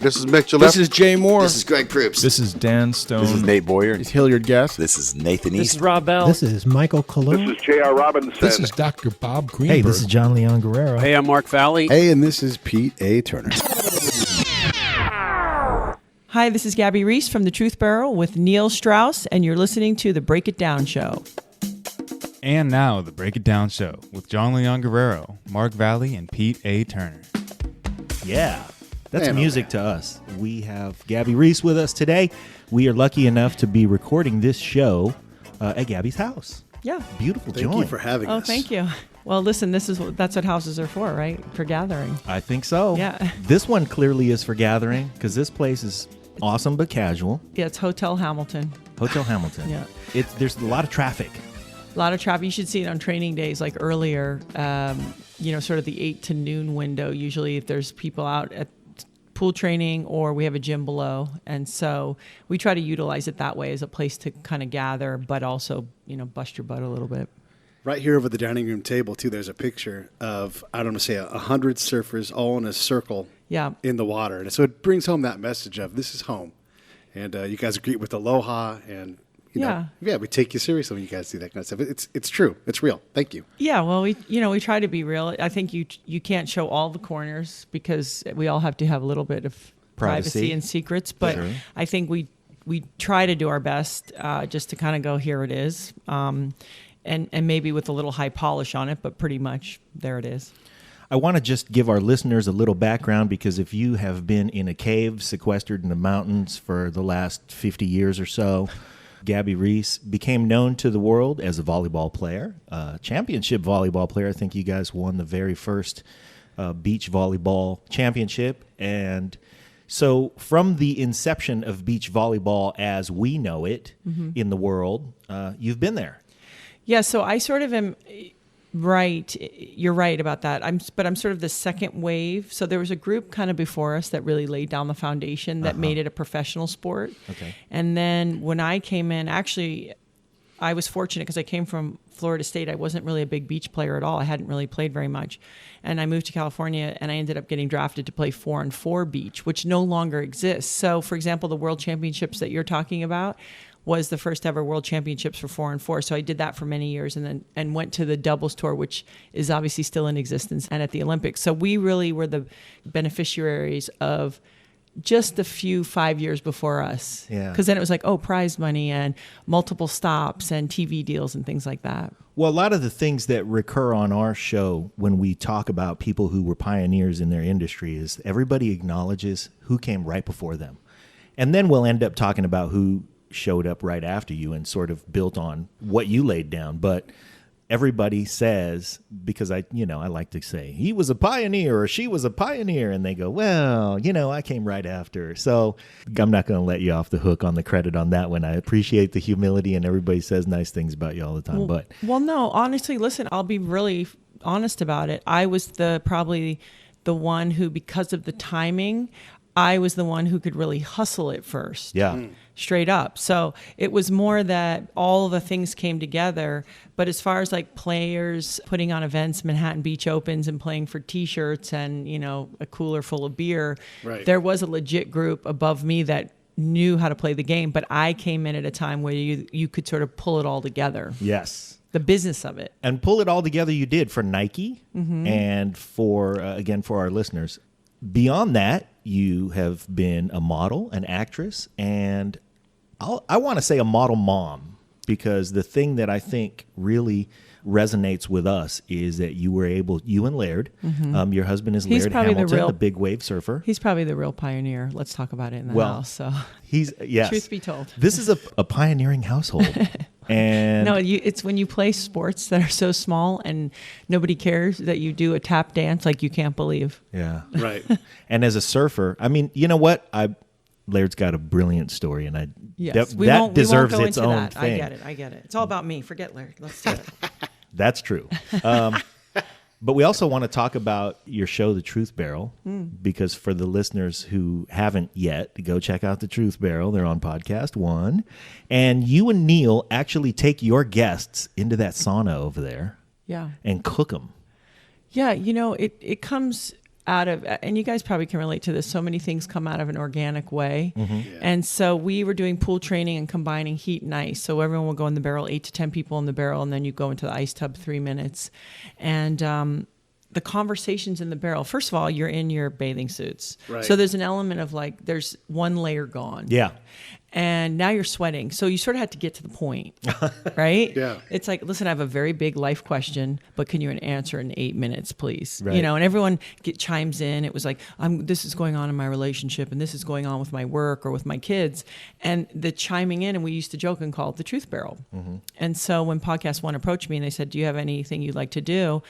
This is Mitchell. This is Jay Moore. This is Greg Proops. This is Dan Stone. This is Nate Boyer. This is Hilliard Guest. This is Nathan This East. is Rob Bell. This is Michael Cologne. This is J.R. Robinson. This is Dr. Bob Greenberg. Hey, this is John Leon Guerrero. Hey, I'm Mark Valley. Hey, and this is Pete A. Turner. Hi, this is Gabby Reece from The Truth Barrel with Neil Strauss, and you're listening to The Break It Down Show. And now, The Break It Down Show with John Leon Guerrero, Mark Valley, and Pete A. Turner. Yeah, that's music to us. We have Gabby Reece with us today. We are lucky enough to be recording this show at Gabby's house. Yeah. Beautiful joint. Thank you for having us. Oh, thank you. Well, listen, that's what houses are for, right? For gathering. I think so. Yeah. This one clearly is for gathering because this place is awesome but casual. Yeah, it's Hotel Hamilton. Hotel Hamilton. Yeah. There's a lot of traffic. A lot of traffic. You should see it on training days, like earlier, sort of the 8 to noon window. Usually if there's people out at pool training or we have a gym below. And so we try to utilize it that way as a place to kind of gather, but also, bust your butt a little bit. Right here over the dining room table, too, there's a picture of, 100 surfers all in a circle in the water. And so it brings home that message of this is home. And you guys greet with aloha and, we take you seriously when you guys do that kind of stuff. It's true. It's real. Thank you. Yeah, well, we try to be real. I think you can't show all the corners because we all have to have a little bit of privacy and secrets. But sure. I think we try to do our best just to kind of go, here it is. And maybe with a little high polish on it, but pretty much there it is. I want to just give our listeners a little background because if you have been in a cave sequestered in the mountains for the last 50 years or so, Gabby Reece became known to the world as a volleyball player, championship volleyball player. I think you guys won the very first beach volleyball championship. And so from the inception of beach volleyball as we know it in the world, you've been there. Yeah, so I sort of am right. You're right about that. I'm sort of the second wave. So there was a group kind of before us that really laid down the foundation that made it a professional sport. Okay. And then when I came in, actually, I was fortunate because I came from Florida State. I wasn't really a big beach player at all. I hadn't really played very much. And I moved to California and I ended up getting drafted to play 4-on-4 beach, which no longer exists. So, for example, the World Championships that you're talking about was the first ever World Championships for 4-on-4. So I did that for many years and went to the doubles tour, which is obviously still in existence, and at the Olympics. So we really were the beneficiaries of just a few 5 years before us. Yeah. Because then it was like, prize money and multiple stops and TV deals and things like that. Well, a lot of the things that recur on our show when we talk about people who were pioneers in their industry is everybody acknowledges who came right before them. And then we'll end up talking about who showed up right after you and sort of built on what you laid down. But everybody says, because I like to say he was a pioneer or she was a pioneer, and they go, well, I came right after. So I'm not going to let you off the hook on the credit on that one. I appreciate the humility, and everybody says nice things about you all the time. Well, no, honestly, listen, I'll be really honest about it. I was probably the one who, because of the timing, I was the one who could really hustle it first. Yeah. Straight up. So it was more that all the things came together. But as far as like players putting on events, Manhattan Beach Opens, and playing for T-shirts and, a cooler full of beer, right, there was a legit group above me that knew how to play the game. But I came in at a time where you could sort of pull it all together. Yes. The business of it. And pull it all together you did for Nike and for, again, for our listeners. Beyond that, you have been a model, an actress, and I want to say a model mom, because the thing that I think really resonates with us is that you and Laird, your husband is Laird Hamilton, the big wave surfer. He's probably the real pioneer. Let's talk about it in the house. So yes. Truth be told. This is a pioneering household. And no, it's when you play sports that are so small and nobody cares that you do a tap dance like you can't believe. Yeah. Right. And as a surfer, I mean, you know what? Laird's got a brilliant story, and that deserves its own thing. I get it. It's all about me. Forget Laird. Let's do it. That's true. But we also want to talk about your show, The Truth Barrel, because for the listeners who haven't yet, go check out The Truth Barrel. They're on Podcast One. And you and Neil actually take your guests into that sauna over there and cook them. Yeah, it comes out of, and you guys probably can relate to this, so many things come out of an organic way. And so we were doing pool training and combining heat and ice. So everyone will go in the barrel, 8 to 10 people in the barrel, and then you go into the ice tub 3 minutes. And the conversations in the barrel, first of all, you're in your bathing suits. Right. So there's an element of like, there's one layer gone. Yeah. And now you're sweating. So you sort of have to get to the point, right? Yeah. It's like, listen, I have a very big life question, but can you answer in 8 minutes, please? Right. You know, and everyone chimes in. It was like, this is going on in my relationship, and this is going on with my work or with my kids. And the chiming in, and we used to joke and call it the truth barrel. And so when Podcast One approached me and they said, do you have anything you'd like to do?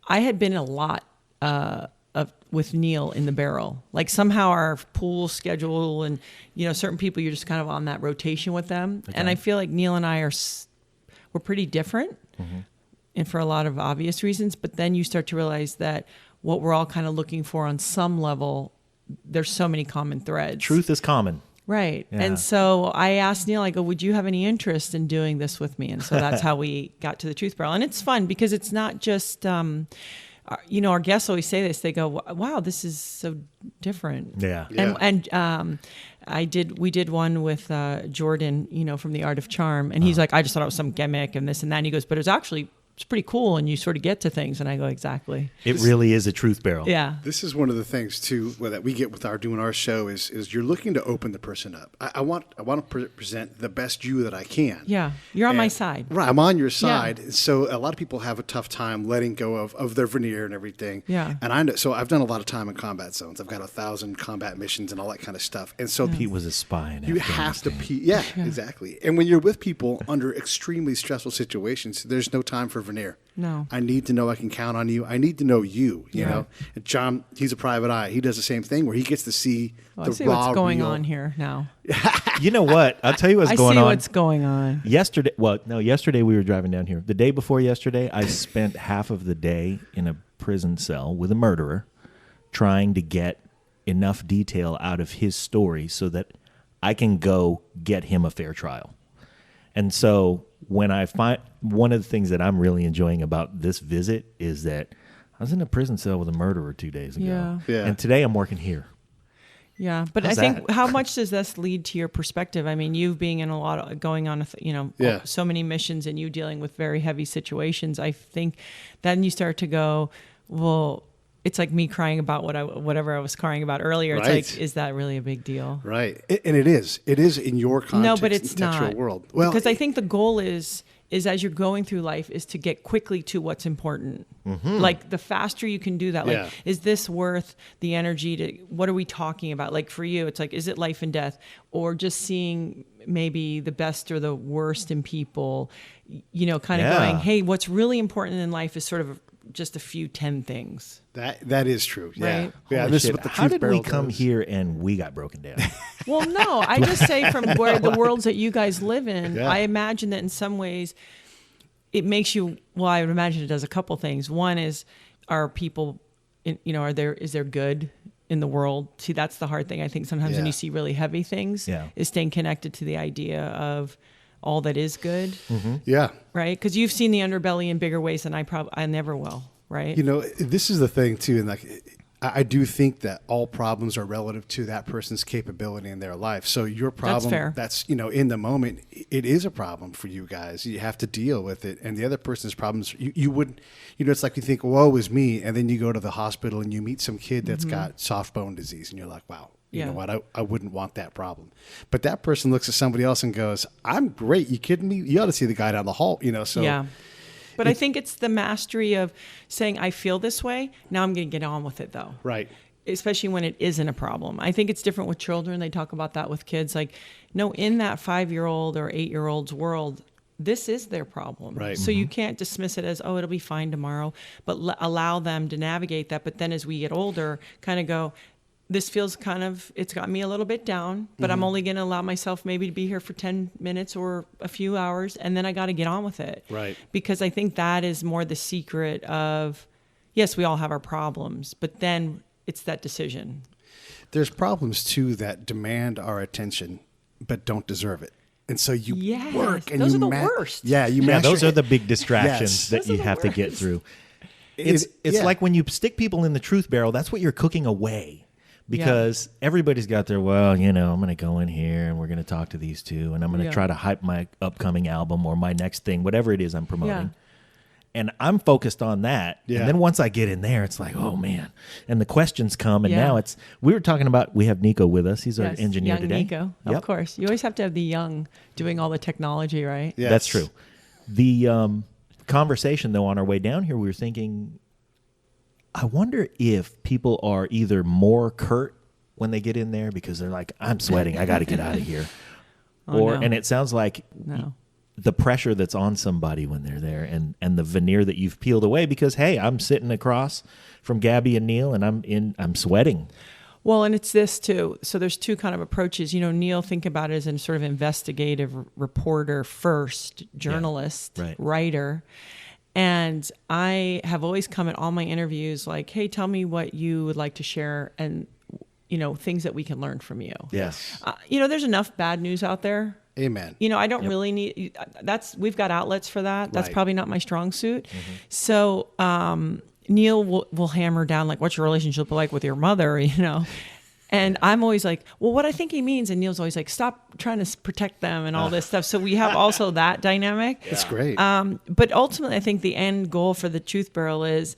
I had been a lot with Neil in the barrel. Like somehow our pool schedule and, you know, certain people, you're just kind of on that rotation with them. Okay. And I feel like Neil and I we're pretty different and for a lot of obvious reasons. But then you start to realize that what we're all kind of looking for on some level, there's so many common threads. Truth is common. Right. Yeah. And so I asked Neil, I go, would you have any interest in doing this with me? And so that's how we got to the Truth Barrel. And it's fun because it's not just, you know, our guests always say this. They go, wow, this is so different. Yeah. And we did one with Jordan, you know, from The Art of Charm. And he's like, I just thought it was some gimmick and this and that. And he goes, but it's pretty cool, and you sort of get to things. And I go, exactly. It really is a truth barrel. Yeah. This is one of the things too that we get with doing our show is you're looking to open the person up. I want to present the best you that I can. Yeah, you're on my side. Right, I'm on your side. Yeah. So a lot of people have a tough time letting go of their veneer and everything. Yeah. And I know, so I've done a lot of time in combat zones. I've got 1,000 combat missions and all that kind of stuff. And so Pete was a spy in you have to yeah, exactly. And when you're with people under extremely stressful situations, there's no time for veneer. No. I need to know I can count on you. I need to know you know. And John, he's a private eye. He does the same thing where he gets to see the I see raw, what's going real. on here now. You know what? I'll tell you what's going I on. see what's going on. Yesterday we were driving down here. The day before yesterday, I spent half of the day in a prison cell with a murderer trying to get enough detail out of his story so that I can go get him a fair trial. And so when I find one of the things that I'm really enjoying about this visit is that I was in a prison cell with a murderer 2 days ago. Yeah. And today I'm working here. Yeah, but How's I think that? how much does this lead to your perspective? I mean, you being in a lot of going on, so many missions and you dealing with very heavy situations. I think then you start to go, well, it's like me crying about whatever I was crying about earlier. It's like, is that really a big deal? Right. And it is. It is in your context. No, but it's not. World. Well, because I think the goal is as you're going through life is to get quickly to what's important. Like the faster you can do that, like, is this worth the energy to, what are we talking about? Like for you, it's like, is it life and death or just seeing maybe the best or the worst in people, you know, kind of going, hey, what's really important in life is sort of just a few 10 things. That is true. Yeah. Right? Yeah. Holy This shit. is what the How Truth did we Barrel come does. here and we got broken down? Well, no, I just say from where the worlds that you guys live in, Yeah. I imagine that in some ways it makes you, well, I would imagine it does a couple things. One is, are people, is there good in the world? See, that's the hard thing. I think sometimes when you see really heavy things, is staying connected to the idea of all that is good. Yeah. Right? Because you've seen the underbelly in bigger ways than I never will. Right? You know, this is the thing too, and like I do think that all problems are relative to that person's capability in their life. So your problem, that's in the moment, it is a problem for you guys. You have to deal with it, and the other person's problems, you wouldn't. It's like you think, woe is me, and then you go to the hospital and you meet some kid that's got soft bone disease, and you're like, wow. You know what? I wouldn't want that problem. But that person looks at somebody else and goes, I'm great. You kidding me? You ought to see the guy down the hall, so. Yeah. But I think it's the mastery of saying, I feel this way. Now I'm going to get on with it, though. Right. Especially when it isn't a problem. I think it's different with children. They talk about that with kids. Like, no, in that 5-year-old or 8-year-old's world, this is their problem. Right. So you can't dismiss it as, oh, it'll be fine tomorrow. But allow them to navigate that. But then as we get older, kind of go, this feels it's got me a little bit down, but I'm only going to allow myself maybe to be here for 10 minutes or a few hours, and then I got to get on with it. Right. Because I think that is more the secret of, yes, we all have our problems, but then it's that decision. There's problems, too, that demand our attention, but don't deserve it. And so you work and those you are the worst. Yeah, those are the big distractions that Those you are the have to get worst. through. It's like when you stick people in the truth barrel, that's what you're cooking away. Because everybody's got their, I'm going to go in here and we're going to talk to these two and I'm going to try to hype my upcoming album or my next thing, whatever it is I'm promoting. Yeah. And I'm focused on that. Yeah. And then once I get in there, it's like, oh, man. And the questions come. And now we were talking about, we have Nico with us. He's our engineer young today. Nico, of course. You always have to have the young doing all the technology, right? Yes. That's true. The conversation, though, on our way down here, we were thinking, I wonder if people are either more curt when they get in there because they're like, I'm sweating, I got to get out of here. And it sounds like the pressure that's on somebody when they're there and the veneer that you've peeled away because, hey, I'm sitting across from Gabby and Neil and I'm sweating. Well, and it's this too. So there's two kind of approaches. Neil, think about it as a sort of investigative reporter first, journalist, writer. And I have always come at all my interviews like, hey, tell me what you would like to share and, things that we can learn from you. Yes. There's enough bad news out there. Amen. I don't really need we've got outlets for that. That's probably not my strong suit. Mm-hmm. So Neil will hammer down like, what's your relationship like with your mother, And I'm always like, well, what I think he means. And Neil's always like, stop trying to protect them and all this stuff. So we have also that dynamic. It's great. But ultimately, I think the end goal for the Truth Barrel is,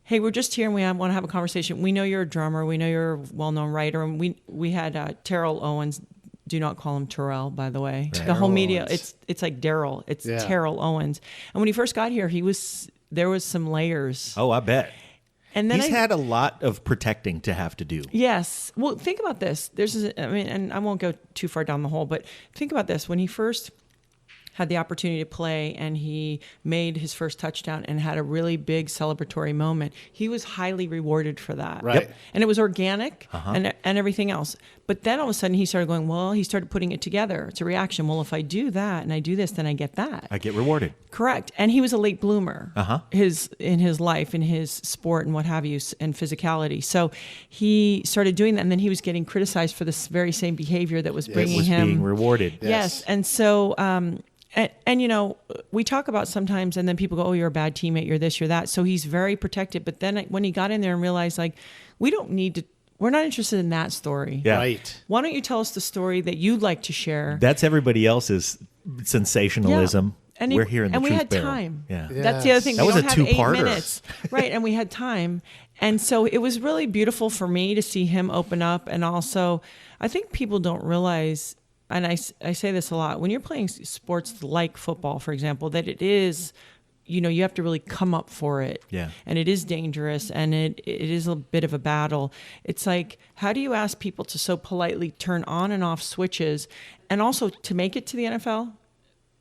hey, we're just here and we want to have a conversation. We know you're a drummer. We know you're a well-known writer. And we had Terrell Owens. Do not call him Terrell, by the way. Right. The whole media, it's like Daryl. It's Terrell Owens. And when he first got here, there was some layers. Oh, I bet. And then he's had a lot of protecting to have to do. Yes. Well, think about this. And I won't go too far down the hole, but think about this. When he first had the opportunity to play and he made his first touchdown and had a really big celebratory moment, he was highly rewarded for that. Right. Yep. And it was organic and everything else. But then all of a sudden he started going, he started putting it together. It's a reaction. Well, if I do that and I do this, then I get that. I get rewarded. Correct. And he was a late bloomer in his life, in his sport and what have you, and physicality. So he started doing that, and then he was getting criticized for this very same behavior that was bringing him. being rewarded. Yes. And so, and we talk about sometimes, and then people go, oh, you're a bad teammate, you're this, you're that. So he's very protected. But then when he got in there and realized, like, we're not interested in that story. Yeah. Right. Why don't you tell us the story that you'd like to share? That's everybody else's sensationalism. And we're here in the and we truth had barrel. time. Yeah. Yes. That's the other thing. That was don't a have 8 two-parter. minutes. Right. And we had time. And so it was really beautiful for me to see him open up. And also, I think people don't realize, and I say this a lot, when you're playing sports like football, for example, that it is, you have to really come up for it. Yeah. And it is dangerous, and it is a bit of a battle. It's like, how do you ask people to so politely turn on and off switches, and also to make it to the NFL?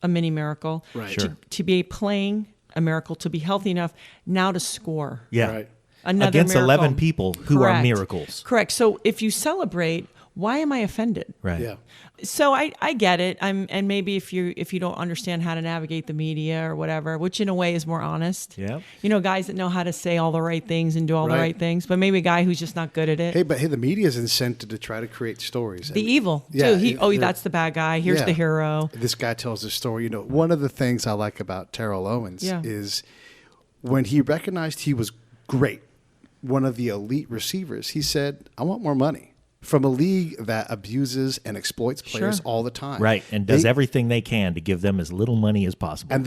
A mini miracle. Right. Sure. To be playing, a miracle. To be healthy enough now to score. Yeah. Right. Another against miracle. 11 people who Correct. are miracles. Correct. So if you celebrate, why am I offended? Right. Yeah. So I get it. And maybe if you don't understand how to navigate the media or whatever, which in a way is more honest. Yeah. Guys that know how to say all the right things and do all the right things, but maybe a guy who's just not good at it. Hey, the media's incented to try to create stories. The evil too. That's the bad guy. Here's the hero. This guy tells the story. One of the things I like about Terrell Owens is when he recognized he was great, one of the elite receivers, he said, I want more money. From a league that abuses and exploits players all the time. Right, and does everything they can to give them as little money as possible. And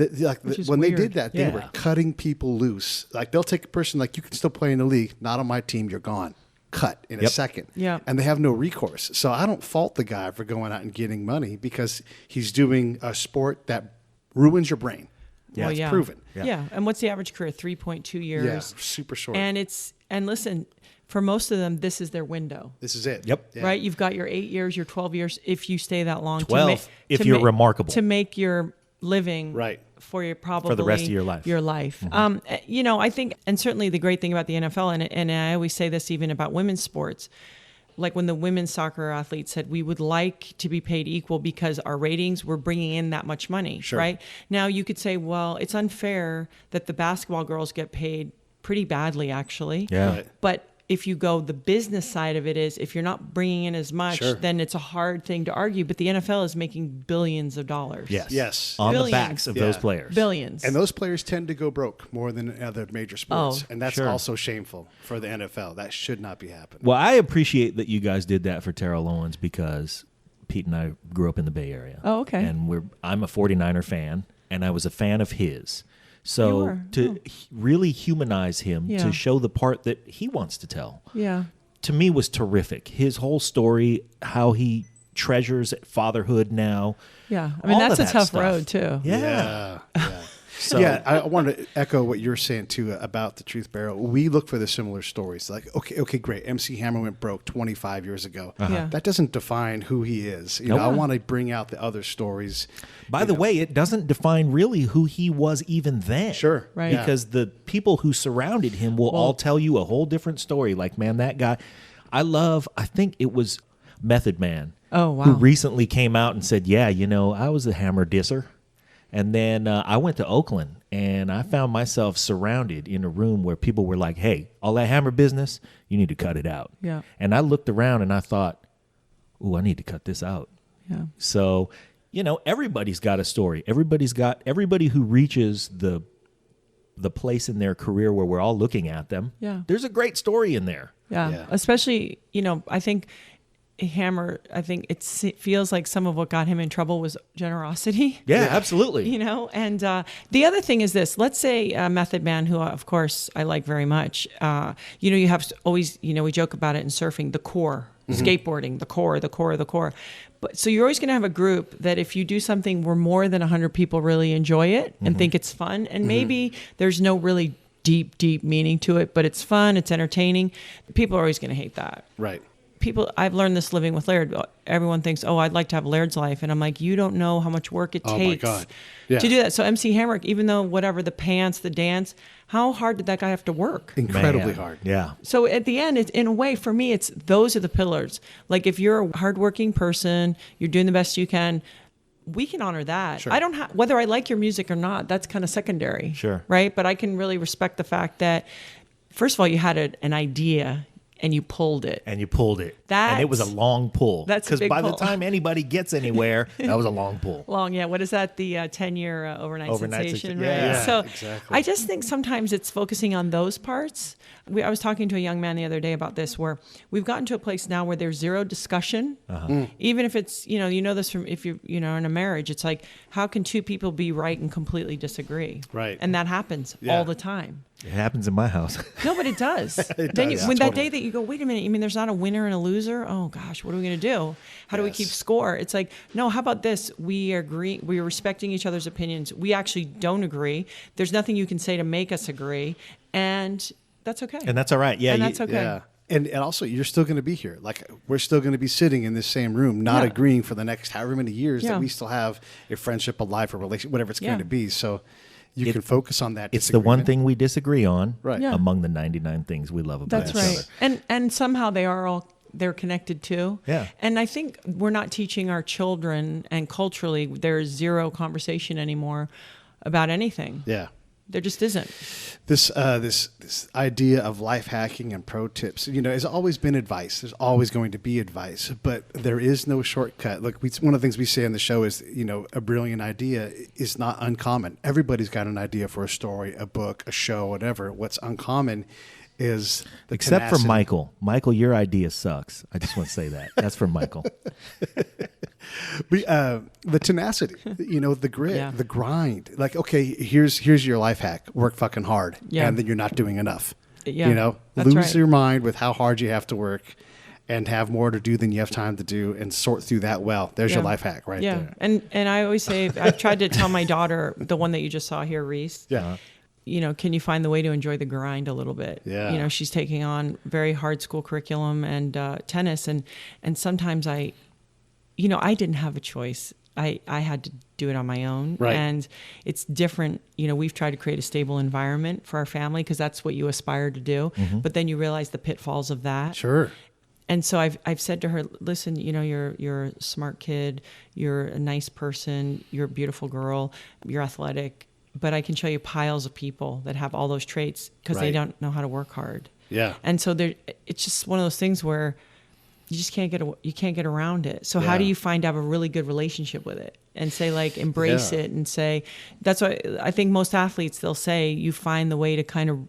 when they did that, they were cutting people loose. Like, they'll take a person, like, you can still play in the league, not on my team, you're gone. Cut in a second. Yeah. And they have no recourse. So I don't fault the guy for going out and getting money because he's doing a sport that ruins your brain. Yeah, it's proven. Yeah. And what's the average career? 3.2 years. Yeah, super short. And listen, for most of them, this is their window. This is it. Yep. Yeah. Right? You've got your 8 years, your 12 years, if you stay that long. 12, if you're remarkable. To make your living for your probably for the rest of your life. Mm-hmm. I think, and certainly the great thing about the NFL, and I always say this even about women's sports, like when the women's soccer athletes said, we would like to be paid equal because our ratings were bringing in that much money, right? Now you could say, well, it's unfair that the basketball girls get paid pretty badly, actually. Yeah. Right. But if you go the business side of it is if you're not bringing in as much, then it's a hard thing to argue. But the NFL is making billions of dollars. Yes. On Billions. the backs of those players. Billions. And those players tend to go broke more than other major sports. And that's also shameful for the NFL. That should not be happening. Well, I appreciate that you guys did that for Terrell Owens because Pete and I grew up in the Bay Area. Oh, okay. And I'm a 49er fan, and I was a fan of his. So to really humanize him, to show the part that he wants to tell, to me was terrific. His whole story, how he treasures fatherhood now. Yeah, I mean, that's a tough road, too. Yeah. So, I want to echo what you're saying, too, about the Truth Barrel. We look for the similar stories. Like, okay, great. MC Hammer went broke 25 years ago. That doesn't define who he is. You know, I want to bring out the other stories. By the way, it doesn't define really who he was even then. Sure. Right. Because the people who surrounded him will all tell you a whole different story. Like, man, that guy, I think it was Method Man. Oh, wow. Who recently came out and said, yeah, you know, I was a Hammer disser. And then I went to Oakland, and I found myself surrounded in a room where people were like, hey, all that Hammer business, you need to cut it out. Yeah. And I looked around, and I thought, ooh, I need to cut this out. Yeah. So, you know, everybody's got a story. Everybody who reaches the place in their career where we're all looking at them, there's a great story in there. Yeah. Especially, you know, I think Hammer, I think it feels like some of what got him in trouble was generosity. Yeah, absolutely. You know, and the other thing is this. Let's say Method Man, who of course I like very much. You know, you have always, you know, we joke about it in surfing, the core, skateboarding, the core. But so you're always going to have a group that if you do something where more than 100 people really enjoy it and think it's fun, and maybe there's no really deep meaning to it, but it's fun, it's entertaining, people are always going to hate that. Right. I've learned this living with Laird. Everyone thinks, oh, I'd like to have Laird's life. And I'm like, you don't know how much work it takes to do that. So MC Hammer, even though whatever, the pants, the dance, how hard did that guy have to work? Incredibly hard. Yeah. So at the end, it's in a way, for me, those are the pillars. Like if you're a hardworking person, you're doing the best you can, we can honor that. Sure. I don't have, whether I like your music or not, that's kind of secondary. Sure. Right? But I can really respect the fact that, first of all, you had an idea and you pulled it. And it was a long pull. That's a big because by pull. the time anybody gets anywhere, that was a long pull. What is that? The 10-year overnight sensation, right? Yeah, so exactly. I just think sometimes it's focusing on those parts. I was talking to a young man the other day about this, where we've gotten to a place now where there's zero discussion. Even if it's, you know this from if you're, in a marriage, it's like, how can two people be right and completely disagree? Right. And that happens all the time. It happens in my house. No, but it does. That day that you go, wait a minute, you mean there's not a winner and a loser? Oh gosh, what are we going to do? How do we keep score? It's like, no, how about this? We agree. We are respecting each other's opinions. We actually don't agree. There's nothing you can say to make us agree. And that's okay. And that's all right. Yeah. And that's okay. Yeah. And also, you're still going to be here. Like, we're still going to be sitting in this same room, not agreeing for the next however many years that we still have a friendship, a life, a relationship, whatever it's going to be. So you can focus on that. It's the one thing we disagree on among the 99 things we love about each other. And somehow they're connected too. Yeah. And I think we're not teaching our children, and culturally there's zero conversation anymore about anything. Yeah. There just isn't. This idea of life hacking and pro tips, has always been advice. There's always going to be advice, but there is no shortcut. Look, one of the things we say on the show is, a brilliant idea is not uncommon. Everybody's got an idea for a story, a book, a show, whatever. What's uncommon is the Except tenacity. for Michael. Michael, your idea sucks. I just want to say that. That's from Michael. The tenacity, the grit, the grind. Like, okay, here's your life hack. Work fucking hard. Yeah. And then you're not doing enough. Yeah. That's Lose right. your mind with how hard you have to work and have more to do than you have time to do and sort through that well. There's your life hack right there. And I always say, I've tried to tell my daughter, the one that you just saw here, Reece. Yeah. Can you find the way to enjoy the grind a little bit? Yeah. She's taking on very hard school curriculum and tennis. And sometimes I didn't have a choice. I had to do it on my own. Right. And it's different. We've tried to create a stable environment for our family because that's what you aspire to do. Mm-hmm. But then you realize the pitfalls of that. Sure. And so I've said to her, listen, you're a smart kid. You're a nice person. You're a beautiful girl. You're athletic. But I can show you piles of people that have all those traits because they don't know how to work hard. Yeah. And so it's just one of those things where you just can't get around it. So how do you have a really good relationship with it and say, like, embrace it and say, that's why I think most athletes, they'll say you find the way to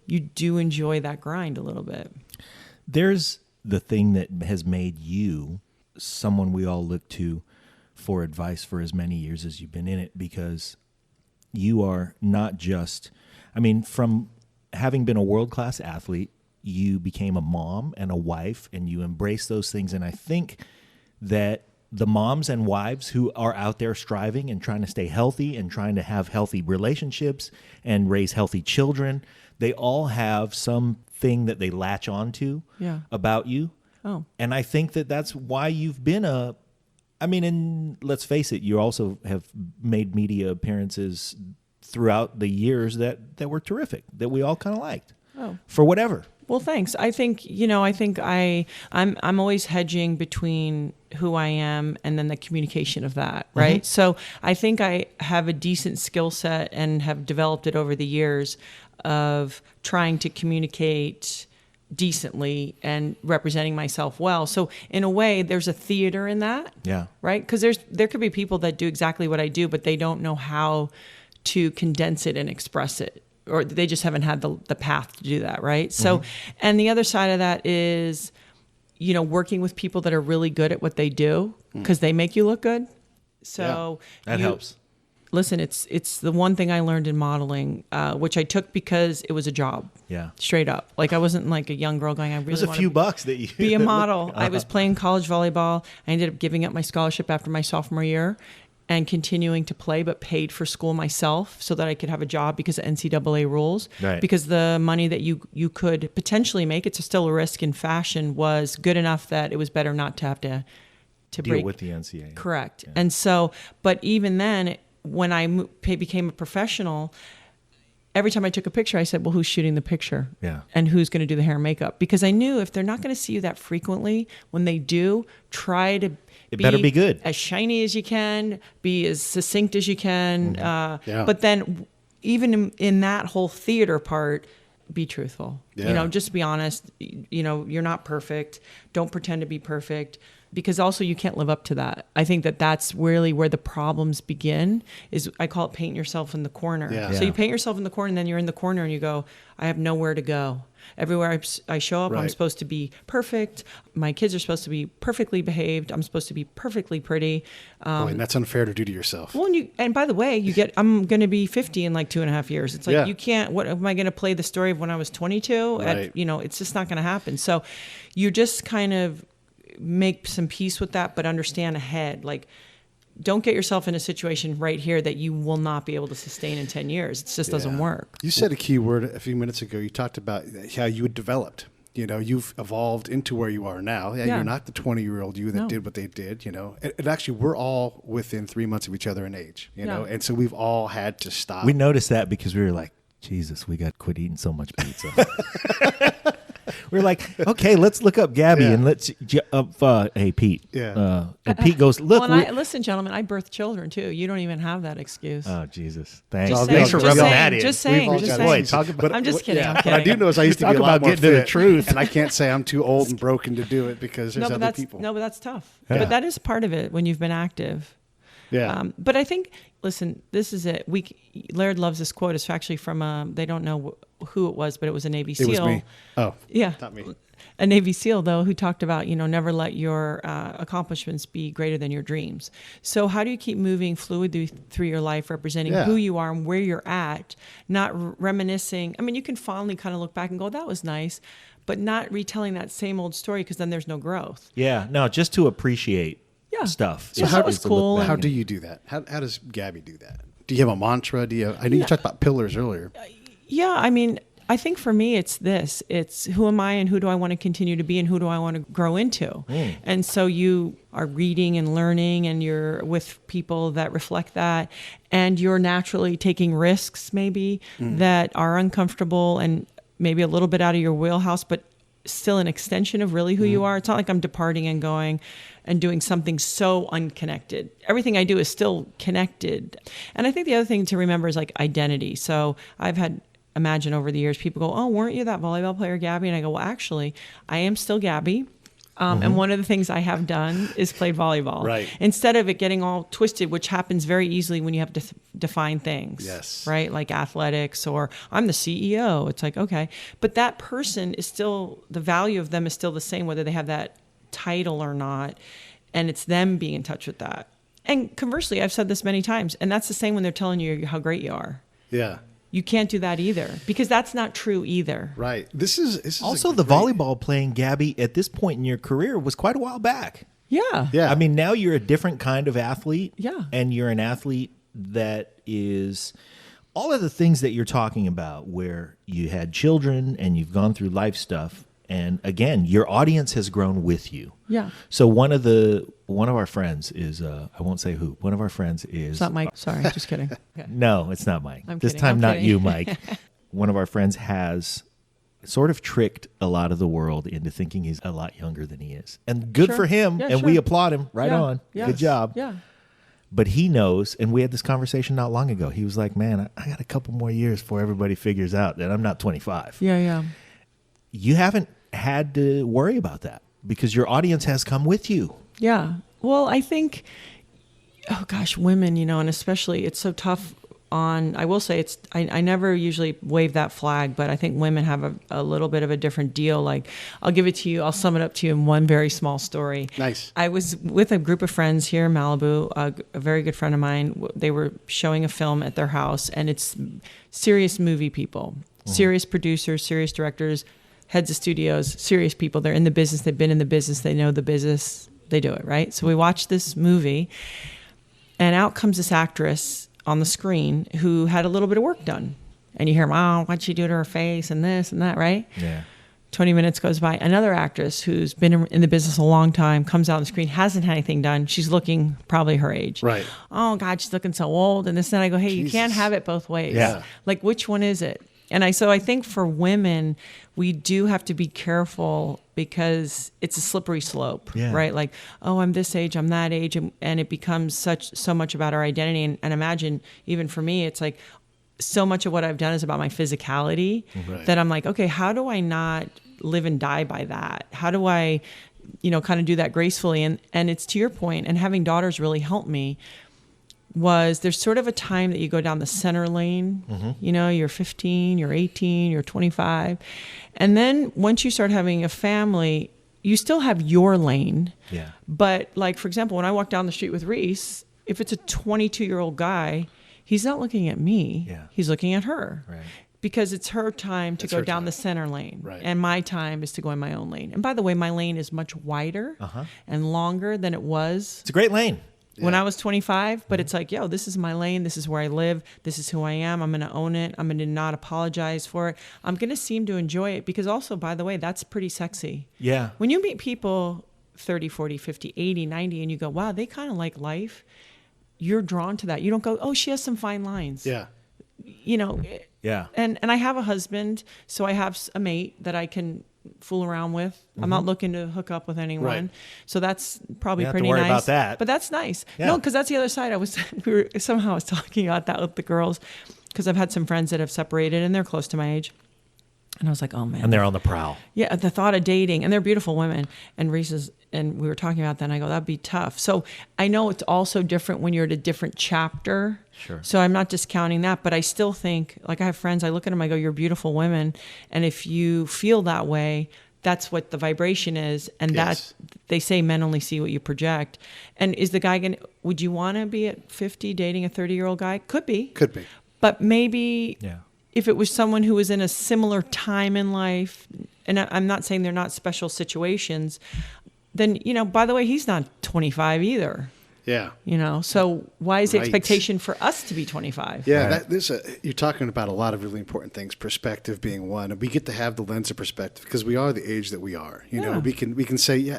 you do enjoy that grind a little bit. There's the thing that has made you someone we all look to for advice for as many years as you've been in it, because you are not just, from having been a world-class athlete, you became a mom and a wife, and you embrace those things. And I think that the moms and wives who are out there striving and trying to stay healthy and trying to have healthy relationships and raise healthy children, they all have something that they latch onto about you. Oh. And I think that that's why you've been and let's face it, you also have made media appearances throughout the years that were terrific, that we all kind of liked. Oh. For whatever. Well, thanks. I think I'm always hedging between who I am and then the communication of that, right? Mm-hmm. So I think I have a decent skill set and have developed it over the years of trying to communicate decently and representing myself well. So in a way, there's a theater in that. Yeah. Right? Because there could be people that do exactly what I do, but they don't know how to condense it and express it, or they just haven't had the path to do that, right? So, and the other side of that is, working with people that are really good at what they do because they make you look good. So that helps. Listen, it's the one thing I learned in modeling, which I took because it was a job. Yeah. Straight up. Like, I wasn't like a young girl going, I really want to It was a few bucks that you be a model. I was playing college volleyball. I ended up giving up my scholarship after my sophomore year and continuing to play, but paid for school myself so that I could have a job because of NCAA rules. Right. Because the money that you could potentially make, it's still a risk in fashion, was good enough that it was better not to have to deal break with the NCAA. Correct. Yeah. And so, but even then, when I became a professional, every time I took a picture, I said, well, who's shooting the picture? Yeah. And who's going to do the hair and makeup? Because I knew if they're not going to see you that frequently, when they do, try to better be good. As shiny as you can, be as succinct as you can. But then even in that whole theater part, be truthful. Yeah. Just be honest. You're not perfect. Don't pretend to be perfect, because also you can't live up to that. I think that that's really where the problems begin, is I call it paint yourself in the corner. Yeah. So you paint yourself in the corner, and then you're in the corner and you go, I have nowhere to go. Everywhere I show up, I'm supposed to be perfect. My kids are supposed to be perfectly behaved. I'm supposed to be perfectly pretty. Boy, and that's unfair to do to yourself. Well, and by the way, I'm going to be 50 in like 2.5 years. It's like, you can't, what am I going to play the story of when I was 22? Right. It's just not going to happen. So you just kind of make some peace with that, but understand ahead, like, don't get yourself in a situation right here that you will not be able to sustain in 10 years. It just doesn't work. You said a key word a few minutes ago. You talked about how you had developed. You've evolved into where you are now. Yeah. You're not the 20-year-old you that did what they did, And actually, we're all within 3 months of each other in age, know? And so we've all had to stop. We noticed that because we were like, Jesus, we got to quit eating so much pizza. We're like, okay, let's look up Gabby and let's hey, Pete. Yeah. And Pete goes, look. Listen, gentlemen, I birthed children too. You don't even have that excuse. Oh, Jesus. Thanks. Just Thanks for saying, rubbing that in. Just saying. I'm just kidding. I'm kidding. What I do know is I used to be a lot more getting to the fit, truth. and I can't say I'm too old and broken to do it because there's other people. No, but that's tough. Yeah. But that is part of it when you've been active. Yeah. But I think, listen, this is it. Laird loves this quote. It's actually from, they don't know who it was, but it was a Navy SEAL. It was me. Oh, yeah. Not me. A Navy SEAL, though, who talked about, never let your accomplishments be greater than your dreams. So how do you keep moving fluidly through your life, representing who you are and where you're at, not reminiscing? I mean, you can fondly kind of look back and go, that was nice, but not retelling that same old story, because then there's no growth. Yeah, no, just to appreciate stuff. So that was cool. How do you do that? How does Gabby do that? Do you have a mantra? I know you talked about pillars earlier. Yeah, I mean, I think for me, it's this. It's who am I and who do I want to continue to be and who do I want to grow into? And so you are reading and learning, and you're with people that reflect that, and you're naturally taking risks maybe that are uncomfortable and maybe a little bit out of your wheelhouse, but still an extension of really who you are. It's not like I'm departing and going and doing something so unconnected. Everything I do is still connected. And I think the other thing to remember is like identity. So I've had imagine over the years, people go, oh, weren't you that volleyball player, Gabby? And I go, well, actually, I am still Gabby. And one of the things I have done is played volleyball. Right. Instead of it getting all twisted, which happens very easily when you have to define things. Yes. Right? Like athletics or I'm the CEO. It's like, okay. But that person is still, the value of them is still the same, whether they have that title or not. And it's them being in touch with that. And conversely, I've said this many times, and that's the same when they're telling you how great you are. Yeah. You can't do that either because that's not true either. Right. This is Also, the volleyball playing, Gabby, at this point in your career was quite a while back. Yeah. Yeah. I mean, now you're a different kind of athlete. Yeah. And you're an athlete that is all of the things that you're talking about, where you had children and you've gone through life stuff. And again, your audience has grown with you. Yeah. So one of our friends is, I won't say who, one of our friends is. It's not Mike. Sorry, just kidding. Okay. No, it's not Mike. I'm this kidding. time, I'm not kidding. you, Mike. One of our friends has sort of tricked a lot of the world into thinking he's a lot younger than he is. And good Sure. for him. Yeah, and we sure. applaud him. Right Yeah. on. Yeah. Good job. Yeah. But he knows, and we had this conversation not long ago. He was like, man, I got a couple more years before everybody figures out that I'm not 25. Yeah. Yeah. You haven't had to worry about that because your audience has come with you. Yeah. Well, I think, oh gosh, women, and especially it's so tough on, I will say I never usually wave that flag, but I think women have a little bit of a different deal. Like, I'll give it to you. I'll sum it up to you in one very small story. Nice. I was with a group of friends here in Malibu, a very good friend of mine. They were showing a film at their house, and it's serious movie people, serious producers, serious directors, heads of studios, serious people. They're in the business. They've been in the business. They know the business. They do it, right? So we watched this movie, and out comes this actress on the screen who had a little bit of work done. And you hear, oh, what'd she do to her face and this and that, right? Yeah. 20 minutes goes by. Another actress who's been in the business a long time comes out on the screen, hasn't had anything done. She's looking probably her age. Right. Oh, God, she's looking so old. And this and that. I go, hey, you Jesus. can't have it both ways. Yeah. Like, which one is it? And so I think for women, we do have to be careful because it's a slippery slope, Yeah. right? Like, oh, I'm this age, I'm that age, and it becomes so much about our identity. And imagine, even for me, it's like so much of what I've done is about my physicality that I'm like, okay, how do I not live and die by that? How do I, kind of do that gracefully? And it's to your point, and having daughters really helped me. There's sort of a time that you go down the center lane, you're 15, you're 18, you're 25. And then once you start having a family, you still have your lane. Yeah. But like, for example, when I walk down the street with Reece, if it's a 22-year-old guy, he's not looking at me. Yeah. He's looking at her. Right. Because it's her time to It's go her down time. the center lane. Right. And my time is to go in my own lane. And by the way, my lane is much wider and longer than it was It's a great lane. when I was 25, but it's like, this is my lane. This is where I live. This is who I am. I'm going to own it. I'm going to not apologize for it. I'm going to seem to enjoy it because also, by the way, that's pretty sexy. Yeah. When you meet people 30, 40, 50, 80, 90, and you go, wow, they kind of like life, you're drawn to that. You don't go, oh, she has some fine lines. Yeah. Yeah. And I have a husband, so I have a mate that I can fool around with. I'm not looking to hook up with anyone. Right. So that's probably You don't have to pretty worry nice. about that. But that's nice. Yeah. No, because that's the other side. I was talking about that with the girls because I've had some friends that have separated and they're close to my age. And I was like, oh man. And they're on the prowl. Yeah, the thought of dating, and they're beautiful women. And and we were talking about that, and I go, that'd be tough. So I know it's also different when you're at a different chapter. Sure. So I'm not discounting that, but I still think, like I have friends, I look at them, I go, you're beautiful women. And if you feel that way, that's what the vibration is. And Yes. that they say men only see what you project. And is the guy would you want to be at 50 dating a 30-year-old guy? Could be. Could be. But maybe Yeah. if it was someone who was in a similar time in life, and I'm not saying they're not special situations, then, by the way, he's not 25 either. Yeah. So why is the Right. expectation for us to be 25? Yeah, you're talking about a lot of really important things. Perspective being one, and we get to have the lens of perspective because we are the age that we are. Yeah. We can say,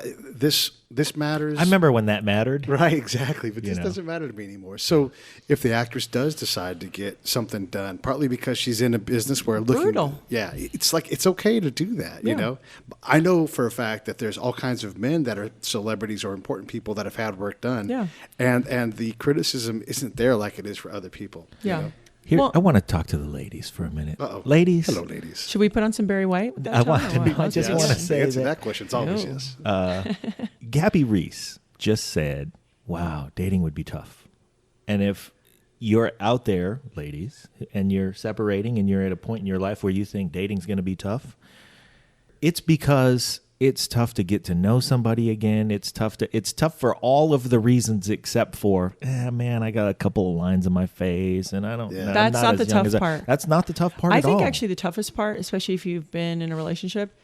this matters. I remember when that mattered. Right, exactly. But this know. doesn't matter to me anymore. So if the actress does decide to get something done, partly because she's in a business where Brutal. it's like it's okay to do that. Yeah. I know for a fact that there's all kinds of men that are celebrities or important people that have had work done. Yeah. And the criticism isn't there like it is for other people. Yeah. Here, Well- I want to talk to the ladies for a minute. Uh-oh. Ladies. Hello, ladies. Should we put on some Barry White? With that I tone, want or to what? be- I just Okay. wanna The say answer to that- that question is always No. yes. Gabby Reece just said, wow, dating would be tough. And if you're out there, ladies, and you're separating and you're at a point in your life where you think dating's going to be tough, it's because it's tough to get to know somebody again. It's tough for all of the reasons except for, man, I got a couple of lines in my face and I don't. Yeah. I'm That's not as the young tough as I- part. That's not the tough part I at all. think actually the toughest part, especially if you've been in a relationship,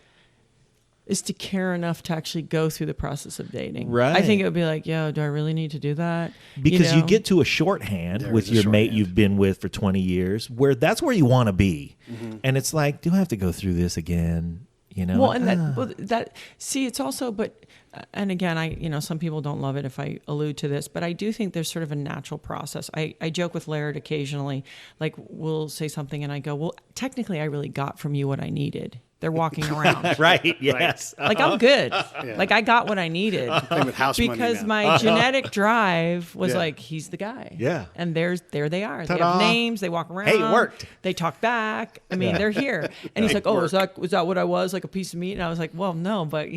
is to care enough to actually go through the process of dating. Right. I think it would be like, yo, do I really need to do that? Because you know? get to a shorthand There with is a your mate shorthand. you've been with for 20 years where that's where you want to be. Mm-hmm. And it's like, do I have to go through this again? You know? Well, and that see, it's also, but, and again, some people don't love it if I allude to this, but I do think there's sort of a natural process. I joke with Laird occasionally, like we'll say something and I go, well, technically I really got from you what I needed. They're walking around. Right. Yes. Like I'm good. Like I got what I needed Playing with house money because now. my genetic drive was Yeah. like, he's the guy. Yeah. And there they are. They Ta-da. have names. They walk around. Hey, it worked. They talk back. I mean, they're here. And he's like, oh, was that what I was, like a piece of meat? And I was like, well, no, but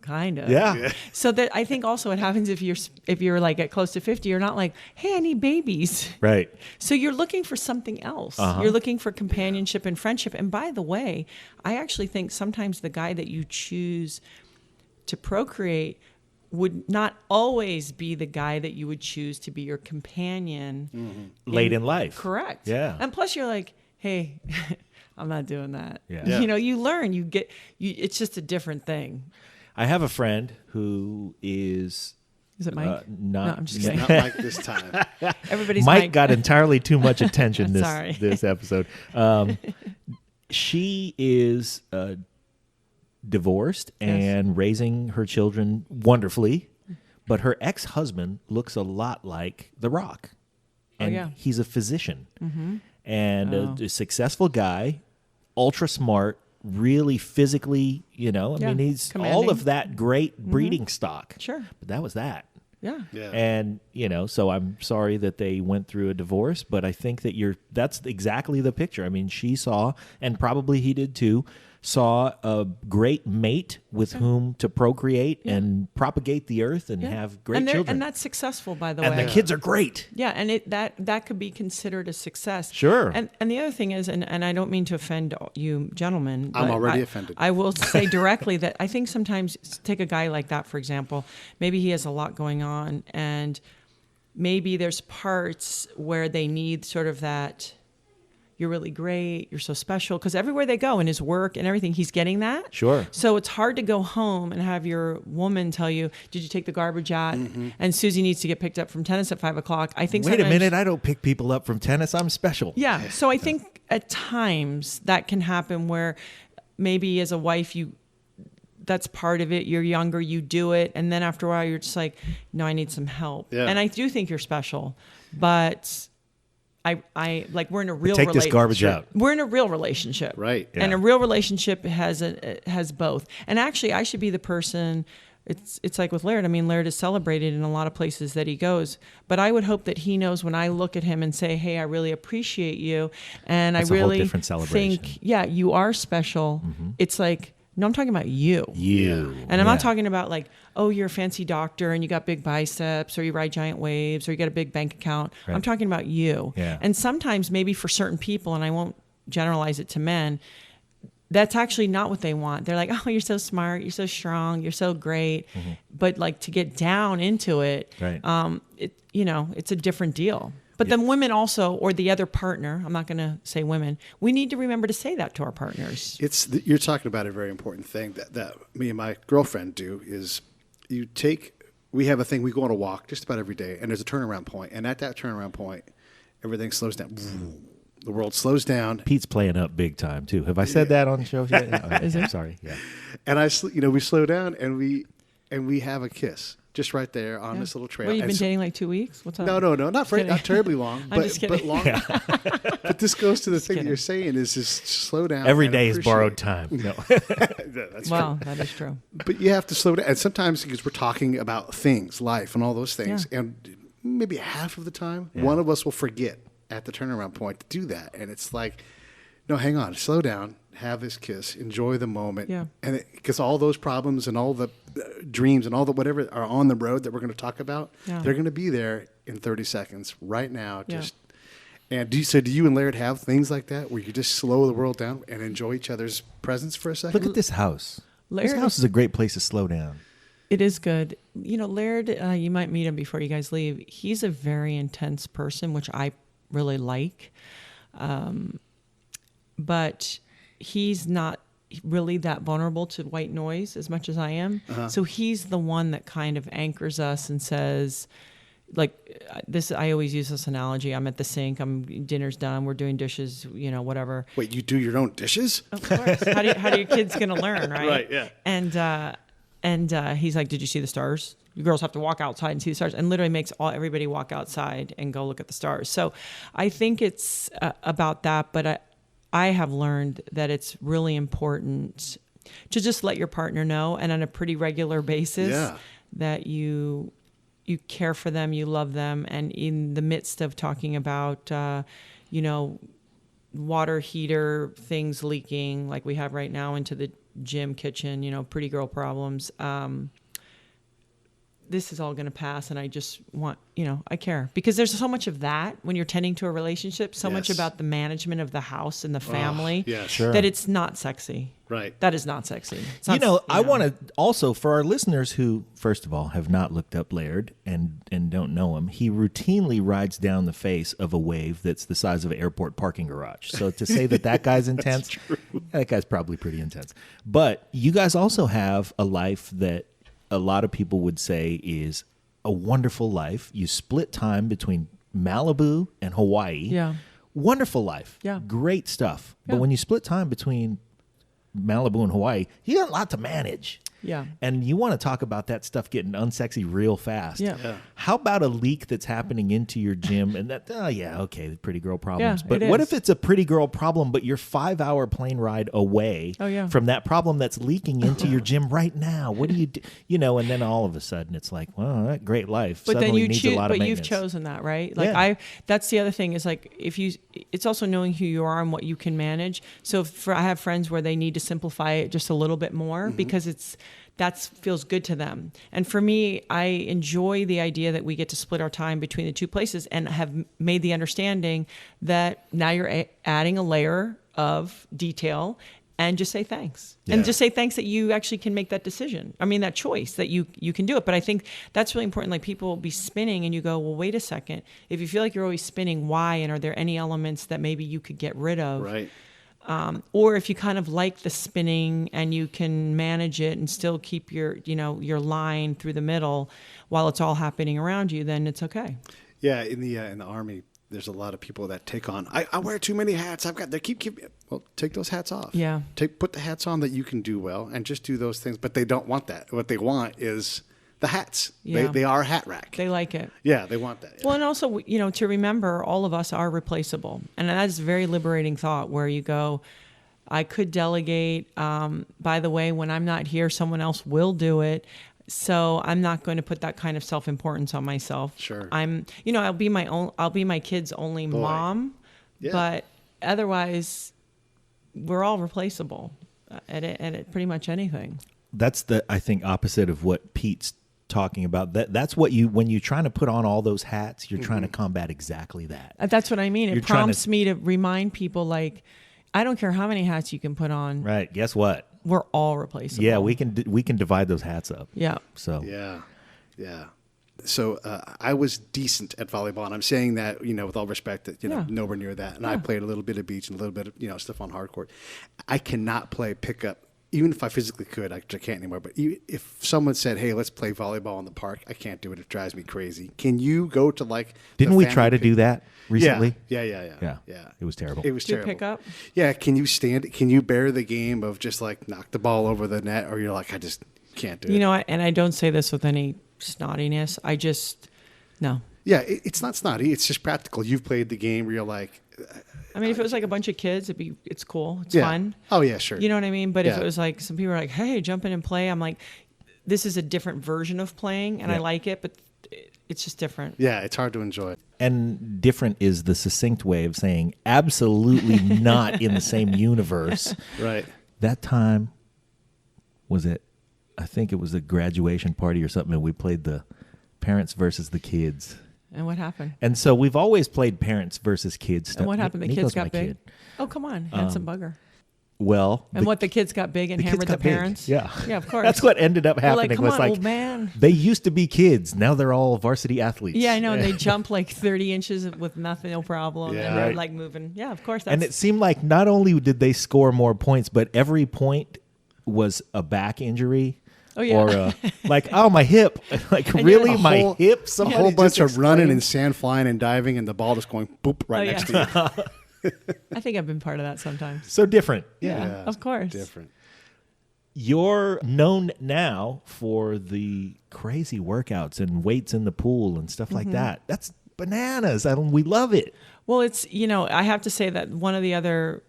kind of. Yeah. So that I think also it happens if you're like at close to 50, you're not like, hey, I need babies. Right. So you're looking for something else. Uh-huh. You're looking for companionship and friendship. And by the way, I actually think sometimes the guy that you choose to procreate would not always be the guy that you would choose to be your companion Late in life. Correct. Yeah. And plus you're like, hey, I'm not doing that. Yeah. Yeah. You learn, it's just a different thing. I have a friend who is Is it Mike? not. No, I'm just kidding. Not like this time. Everybody's Mike got entirely too much attention Sorry. this episode. She is divorced and raising her children wonderfully, but her ex-husband looks a lot like The Rock, and he's a physician and a successul guy, ultra smart, really physically. I mean, he's commanding. all of that great breeding stock. Sure. But that was that. Yeah. Yeah. And, so I'm sorry that they went through a divorce, but I think that that's exactly the picture. I mean, she saw, and probably he did too, saw a great mate with whom to procreate and propagate the earth and have great children. And that's successful, by the And way. the kids are great. Yeah, and that could be considered a success. Sure. And the other thing is, and I don't mean to offend you gentlemen. I'm but already offended. I will say directly that I think sometimes, take a guy like that, for example, maybe he has a lot going on and maybe there's parts where they need sort of that, you're really great, you're so special, because everywhere they go in his work and everything, he's getting that. Sure. So it's hard to go home and have your woman tell you, did you take the garbage out? And Susie needs to get picked up from tennis at 5:00. I think Wait a sometimes- minute, I don't pick people up from tennis. I'm special. Yeah. So I think at times that can happen where maybe as a wife, that's part of it. You're younger, you do it. And then after a while, you're just like, no, I need some help. Yeah. And I do think you're special, but I like, we're in a real Take this garbage out. We're in a real relationship. Right. And Yeah. a real relationship has both. And actually I should be the person. It's like with Laird. I mean, Laird is celebrated in a lot of places that he goes, but I would hope that he knows when I look at him and say, hey, I really appreciate you. And That's I a whole really different celebration. think, yeah, you are special. It's like, no, I'm talking about you. You. And I'm not talking about like, oh, you're a fancy doctor and you got big biceps, or you ride giant waves, or you got a big bank account. Right. I'm talking about you. Yeah. And sometimes maybe for certain people, and I won't generalize it to men, that's actually not what they want. They're like, oh, you're so smart, you're so strong, you're so great. But like to get down into it, Right. it's a different deal. But then women also, or the other partner, I'm not going to say women, we need to remember to say that to our partners. You're talking about a very important thing that me and my girlfriend do is we have a thing, we go on a walk just about every day, and there's a turnaround point. And at that turnaround point, everything slows down. The world slows down. Pete's playing up big time too. Have I said that on the show yet? I'm sorry. Yeah. And we slow down and we have a kiss just right there on this little trail. Well, you've And been so- dating like 2 weeks? What's up? No, not terribly long, I'm just kidding. but long. But this goes to the thing that you're saying is just slow down. Every and day is appreciate. borrowed time. No. That's Well, that is true. But you have to slow down. And sometimes because we're talking about things, life, and all those things, and maybe half of the time, one of us will forget at the turnaround point to do that. And it's like, no, hang on, slow down, have this kiss, enjoy the moment. Yeah. And because all those problems and all the dreams and all the whatever are on the road that we're going to talk about, they're going to be there in 30 seconds right now. And do you and Laird have things like that where you just slow the world down and enjoy each other's presence for a second? Look at this house. Laird, This house is a great place to slow down. It is good. Laird, you might meet him before you guys leave. He's a very intense person, which I really like. But he's not really that vulnerable to white noise as much as I am. So he's the one that kind of anchors us and says, like this, I always use this analogy. I'm at the sink. Dinner's done. We're doing dishes. Whatever. Wait, you do your own dishes? Of course. How do your kids gonna learn, right? Right. Yeah. And he's like, "Did you see the stars? You girls have to walk outside and see the stars." And literally makes everybody walk outside and go look at the stars. So I think it's about that. But I have learned that it's really important to just let your partner know, and on a pretty regular basis, that you care for them, you love them. And in the midst of talking about, water heater things leaking like we have right now into the gym kitchen, pretty girl problems. This is all going to pass. And I just want, I care because there's so much of that when you're tending to a relationship, so much about the management of the house and the family that it's not sexy. Right. That is not sexy. It's not, I want to also, for our listeners who, first of all, have not looked up Laird and don't know him, he routinely rides down the face of a wave that's the size of an airport parking garage. So to say that guy's intense, that guy's probably pretty intense. But you guys also have a life that a lot of people would say is a wonderful life. You split time between Malibu and Hawaii. Yeah. Wonderful life. Yeah. Great stuff. Yeah. But when you split time between Malibu and Hawaii, you got a lot to manage. Yeah. And you want to talk about that stuff getting unsexy real fast. Yeah. How about a leak that's happening into your gym and that, okay, pretty girl problems. Yeah, but it what is. if it's a pretty girl problem, but you're 5-hour plane ride away from that problem that's leaking into your gym right now? What do you do? And then all of a sudden it's like, well, that great life But suddenly then you needs choose, a lot of but maintenance. you've chosen that, right? Like that's the other thing is like it's also knowing who you are and what you can manage. So I have friends where they need to simplify it just a little bit more because that feels good to them. And for me, I enjoy the idea that we get to split our time between the two places and have made the understanding that now you're adding a layer of detail and just say thanks. Yeah. And just say thanks that you actually can make that decision. I mean, that choice that you can do it. But I think that's really important. Like people will be spinning and you go, well, wait a second. If you feel like you're always spinning, why? And are there any elements that maybe you could get rid of? Right. Or if you kind of like the spinning and you can manage it and still keep your line through the middle while it's all happening around you, then it's okay. Yeah, in the Army, there's a lot of people that take on. I wear too many hats. They keep. Well, take those hats off. Yeah. Put the hats on that you can do well, and just do those things. But they don't want that. What they want is the hats. Yeah. They are a hat rack. They like it. Yeah, they want that. Yeah. Well, and also, to remember all of us are replaceable. And that is a very liberating thought where you go, I could delegate. By the way, when I'm not here, someone else will do it. So I'm not going to put that kind of self-importance on myself. Sure. I'll be my kid's only mom, but otherwise we're all replaceable at pretty much anything. That's the, I think, opposite of what Pete's talking about. That's what when you're trying to put on all those hats, you're trying to combat exactly that. That's what I mean. It prompts me to remind people, like, I don't care how many hats you can put on. Right. Guess what? We're all replaceable. Yeah, we can divide those hats up. Yeah. So. Yeah. So I was decent at volleyball, and I'm saying that with all respect that nowhere near that. And I played a little bit of beach and a little bit of stuff on hard court. I cannot play pickup. Even if I physically could, I can't anymore. But if someone said, "Hey, let's play volleyball in the park," I can't do it. It drives me crazy. Can you go to Didn't we try to do that recently? Yeah. It was terrible. It was terrible. Pick up? Yeah. Can you stand? Can you bear the game of just knock the ball over the net, or you're like, I just can't do it. And I don't say this with any snottiness. I just no. Yeah, it's not snotty. It's just practical. You've played the game where you're like. I mean, if it was like a bunch of kids, it's cool. It's fun. Oh, yeah, sure. You know what I mean? But if it was like some people are like, hey, jump in and play. I'm like, this is a different version of playing and I like it. But it's just different. Yeah, it's hard to enjoy. And different is the succinct way of saying absolutely not in the same universe. Right. That time was it, I think it was a graduation party or something, and we played the parents versus the kids. And what happened? And so we've always played parents versus kids stuff. And what happened? The Nico's kids my got big? kid. Oh, come on. Handsome bugger. Well, And what, the kids got big and the kids hammered the got big. parents? Yeah. Yeah, of course. That's what ended up They're happening. like, come was on, like, old man. they used to be kids. Now they're all varsity athletes. Yeah, I know. And they jump like 30 inches with nothing, no problem. Yeah. And they're Right. like moving. Yeah, of course. And it seemed like not only did they score more points, but every point was a back injury. Oh, yeah. Or like, oh, my hip. Like, And really? you're- My hip? A Somebody whole bunch just of running and explained? sand flying and diving, and the ball just going boop right Oh, next to you. I think I've been part of that sometimes. So different. Yeah, of course. Different. You're known now for the crazy workouts and weights in the pool and stuff Mm-hmm. like that. That's bananas. We love it. Well, it's, I have to say that one of the other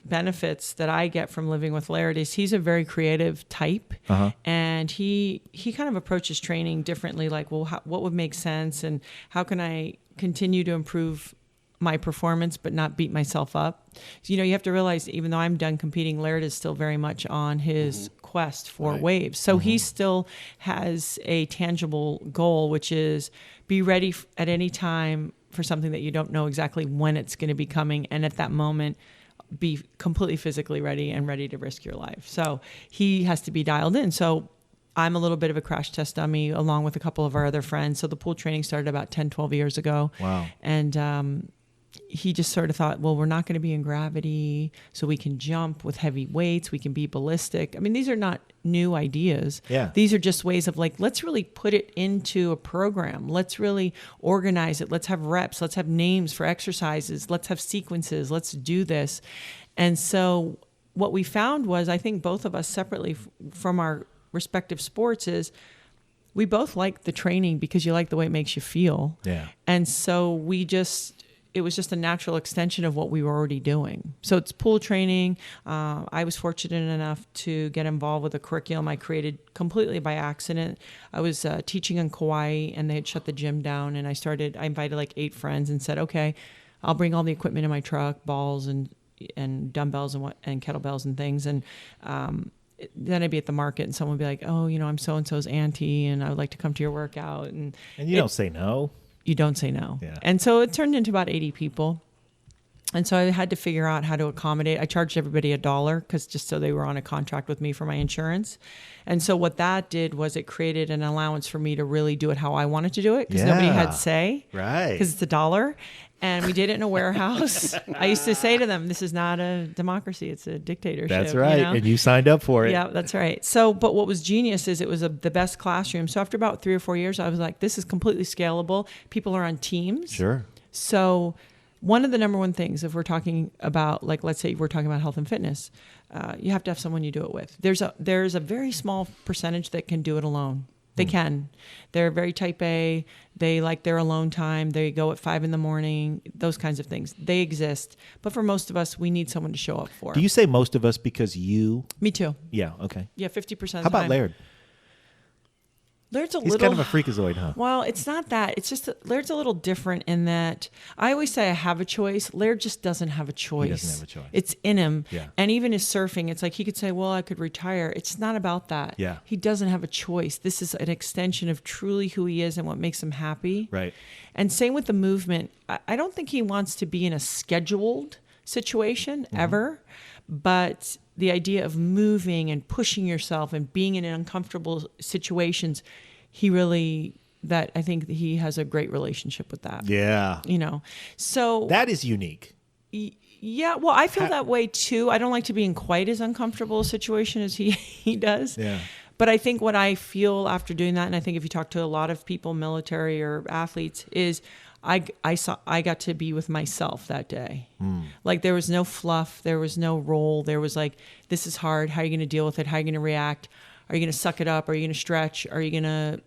benefits that I get from living with Laird is he's a very creative type. And he kind of approaches training differently, like, well, what would make sense and how can I continue to improve my performance but not beat myself up. So, you have to realize, even though I'm done competing, Laird is still very much on his quest for waves. So he still has a tangible goal, which is be ready at any time for something that you don't know exactly when it's going to be coming, and at that moment be completely physically ready and ready to risk your life. So he has to be dialed in. So I'm a little bit of a crash test dummy along with a couple of our other friends. So the pool training started about 10, 12 years ago. Wow. And he just sort of thought, well, we're not going to be in gravity, so we can jump with heavy weights. We can be ballistic. I mean, these are not new ideas. Yeah. These are just ways of like, let's really put it into a program. Let's really organize it. Let's have reps. Let's have names for exercises. Let's have sequences. Let's do this. And so what we found was, I think both of us separately from our respective sports, is we both like the training because you like the way it makes you feel. Yeah. And so it was just a natural extension of what we were already doing. So it's pool training. I was fortunate enough to get involved with a curriculum I created completely by accident. I was teaching in Kauai, and they had shut the gym down, and I invited like 8 friends and said, okay, I'll bring all the equipment in my truck, balls and dumbbells and kettlebells and things. And then I'd be at the market and someone would be like, oh, I'm so-and-so's auntie and I would like to come to your workout. And you don't say no. You don't say no. Yeah. And so it turned into about 80 people. And so I had to figure out how to accommodate. I charged everybody $1 because just so they were on a contract with me for my insurance. And so what that did was it created an allowance for me to really do it how I wanted to do it, because nobody had say. Right. Because it's $1. And we did it in a warehouse. I used to say to them, this is not a democracy, it's a dictatorship. That's right. And you signed up for it. Yeah, that's right. So, but what was genius is it was the best classroom. So after about 3 or 4 years, I was like, this is completely scalable. People are on teams. Sure. So one of the number one things, if we're talking about, like, let's say we're talking about health and fitness, you have to have someone you do it with. There's a very small percentage that can do it alone. They can. They're very type A. They like their alone time. They go at 5 a.m, those kinds of things. They exist. But for most of us, we need someone to show up for. Do you say most of us because you? Me too. Yeah, okay. Yeah, 50% of the time. How about Laird? Laird's He's kind of a freakazoid, huh? Well, it's not that. It's just Laird's a little different in that I always say I have a choice. Laird just doesn't have a choice. He doesn't have a choice. It's in him. Yeah. And even his surfing, it's like he could say, well, I could retire. It's not about that. Yeah. He doesn't have a choice. This is an extension of truly who he is and what makes him happy. Right. And same with the movement. I don't think he wants to be in a scheduled situation ever, but the idea of moving and pushing yourself and being in uncomfortable situations, I think he has a great relationship with that. Yeah. So that is unique. Yeah, well, I feel that way too. I don't like to be in quite as uncomfortable a situation as he does. Yeah. But I think what I feel after doing that, and I think if you talk to a lot of people, military or athletes, is I got to be with myself that day. Like there was no fluff, there was no role. There was like, this is hard. How are you going to deal with it? How are you going to react? Are you going to suck it up? Are you going to stretch? Are you going to,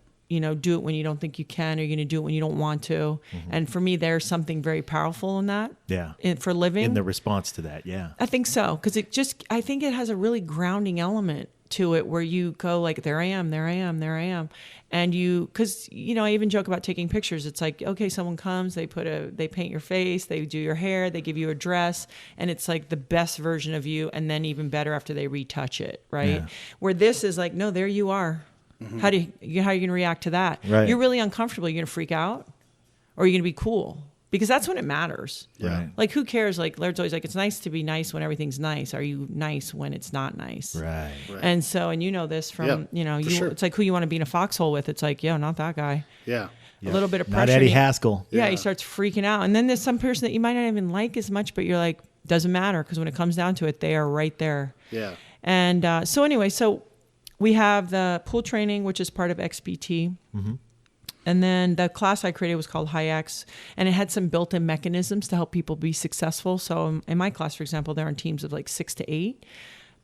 do it when you don't think you can? Are you going to do it when you don't want to? And for me, there's something very powerful in that. Yeah. For living. In the response to that, yeah. I think so. Because I think it has a really grounding element to it where you go like, there I am, there I am, there I am. And because, I even joke about taking pictures. It's like, okay, someone comes, they paint your face, they do your hair, they give you a dress, and it's like the best version of you, and then even better after they retouch it, right? Yeah. Where this is like, no, there you are. Mm-hmm. How are you going to react to that? Right. You're really uncomfortable. You're going to freak out, or are you going to be cool? Because that's when it matters. Right. Like, who cares? Like, Laird's always like, it's nice to be nice when everything's nice. Are you nice when it's not nice? Right. And so, and you know this from, sure. It's like who you want to be in a foxhole with. It's like, not that guy. Yeah. A little bit of pressure. Not Eddie Haskell. Yeah, he starts freaking out. And then there's some person that you might not even like as much, but you're like, doesn't matter, because when it comes down to it, they are right there. Yeah. And so we have the pool training, which is part of XPT. Mm-hmm. And then the class I created was called High X, and it had some built-in mechanisms to help people be successful. So in my class, for example, they're in teams of like 6 to 8.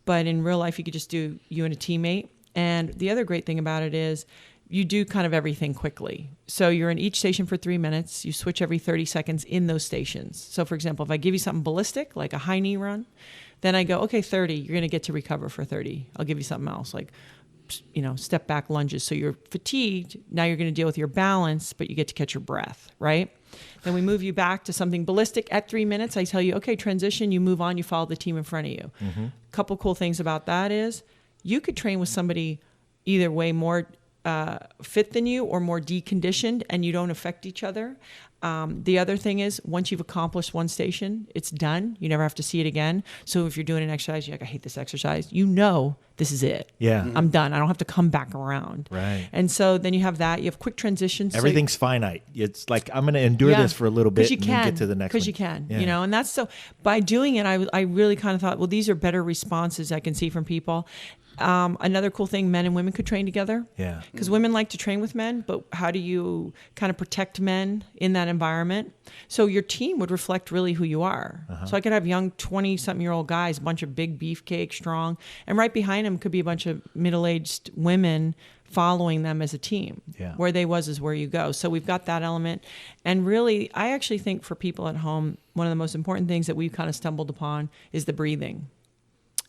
But in real life, you could just do you and a teammate. And the other great thing about it is you do kind of everything quickly. So you're in each station for 3 minutes. You switch every 30 seconds in those stations. So for example, if I give you something ballistic, like a high knee run, then I go, okay, 30, you're going to get to recover for 30. I'll give you something else, like step back lunges. So you're fatigued. Now you're going to deal with your balance, but you get to catch your breath, right? Then we move you back to something ballistic at 3 minutes. I tell you, okay, transition, you move on, you follow the team in front of you. Mm-hmm. Couple cool things about that is you could train with somebody either way more fit than you or more deconditioned, and you don't affect each other. The other thing is, once you've accomplished one station, it's done. You never have to see it again. So if you're doing an exercise, you're like, I hate this exercise. This is it. Yeah. I'm done. I don't have to come back around. Right. And so then you have that. You have quick transitions. Everything's finite. It's like, I'm going to endure this for a little bit and then get to the next one. Because you can, and that's so, by doing it, I really kind of thought, well, these are better responses I can see from people. Another cool thing, men and women could train together. Yeah. Because women like to train with men, but how do you kind of protect men in that environment? So your team would reflect really who you are. Uh-huh. So I could have young 20-something-year-old guys, a bunch of big beefcake, strong, and right behind them could be a bunch of middle-aged women following them as a team. Yeah. Where they was is where you go. So we've got that element. And really, I actually think for people at home, one of the most important things that we've kind of stumbled upon is the breathing.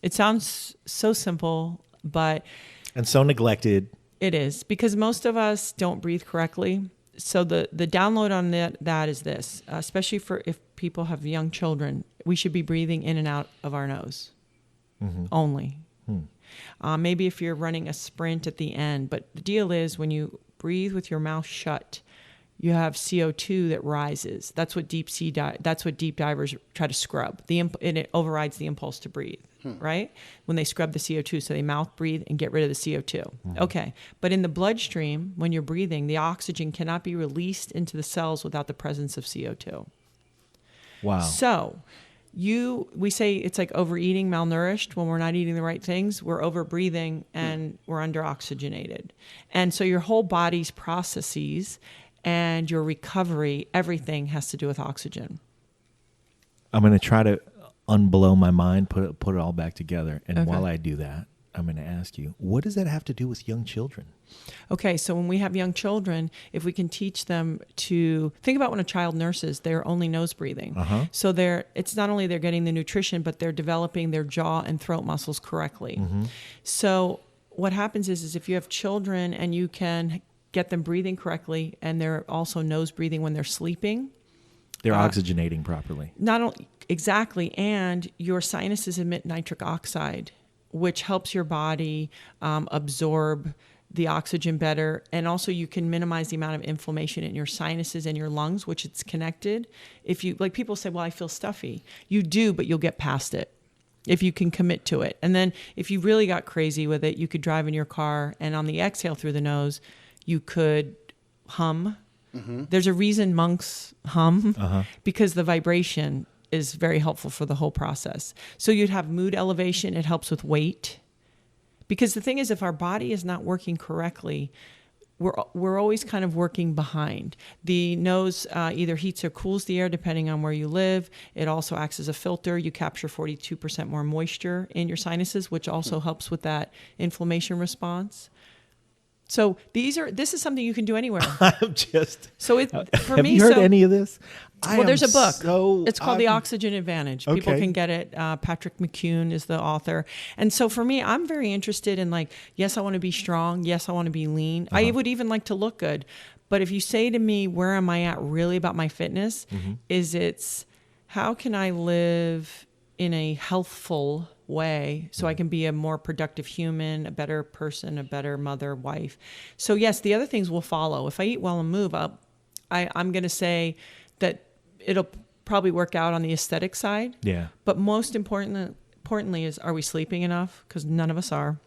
It sounds so simple, and so neglected. It is, because most of us don't breathe correctly. So the download on that is this, especially for if people have young children, we should be breathing in and out of our nose only. Maybe if you're running a sprint at the end, but the deal is when you breathe with your mouth shut, you have CO2 that rises. That's what deep divers try to scrub. And it overrides the impulse to breathe, right? When they scrub the CO2, so they mouth breathe and get rid of the CO2. Mm-hmm. Okay, but in the bloodstream, when you're breathing, the oxygen cannot be released into the cells without the presence of CO2. Wow. So we say it's like overeating, malnourished. When we're not eating the right things, we're over-breathing and we're under-oxygenated. And so your whole body's processes and your recovery, everything has to do with oxygen. I'm going to try to unblow my mind, put it all back together. And Okay. while I do that, I'm going to ask you, what does that have to do with young children? Okay, so when we have young children, if we can teach them to think about when a child nurses, they're only nose breathing. Uh-huh. So it's not only they're getting the nutrition, but they're developing their jaw and throat muscles correctly. Mm-hmm. So what happens is if you have children and you can get them breathing correctly, and they're also nose breathing when they're sleeping. They're oxygenating properly. Not only exactly, and your sinuses emit nitric oxide, which helps your body absorb the oxygen better, and also you can minimize the amount of inflammation in your sinuses and your lungs, which it's connected. If you like, people say, "Well, I feel stuffy." You do, but you'll get past it if you can commit to it. And then if you really got crazy with it, you could drive in your car, and on the exhale through the nose, you could hum. Mm-hmm. There's a reason monks hum, because the vibration is very helpful for the whole process. So you'd have mood elevation. It helps with weight. Because the thing is, if our body is not working correctly, we're always kind of working behind. The nose either heats or cools the air depending on where you live. It also acts as a filter. You capture 42% more moisture in your sinuses, which also helps with that inflammation response. So this is something you can do anywhere. I'm just. So for have me, you heard any of this? Well, there's a book. It's called The Oxygen Advantage. Okay. People can get it. Patrick McCune is the author. And so for me, I'm very interested in like, yes, I want to be strong. Yes, I want to be lean. I would even like to look good. But if you say to me, where am I at really about my fitness? It's how can I live in a healthful way so I can be a more productive human, a better person, a better mother, wife. So yes, the other things will follow. If I eat well and move up, I'm going to say that it'll probably work out on the aesthetic side. Yeah. But most importantly is, are we sleeping enough? Because none of us are.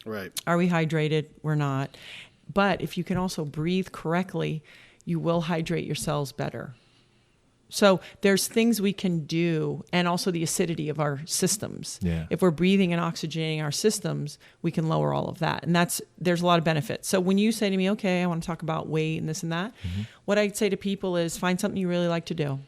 Right. Are we hydrated? We're not. But if you can also breathe correctly, you will hydrate your cells better. So there's things we can do, and also the acidity of our systems. Yeah. If we're breathing and oxygenating our systems, we can lower all of that. And there's a lot of benefits. So when you say to me, okay, I want to talk about weight and this and that, what I'd say to people is find something you really like to do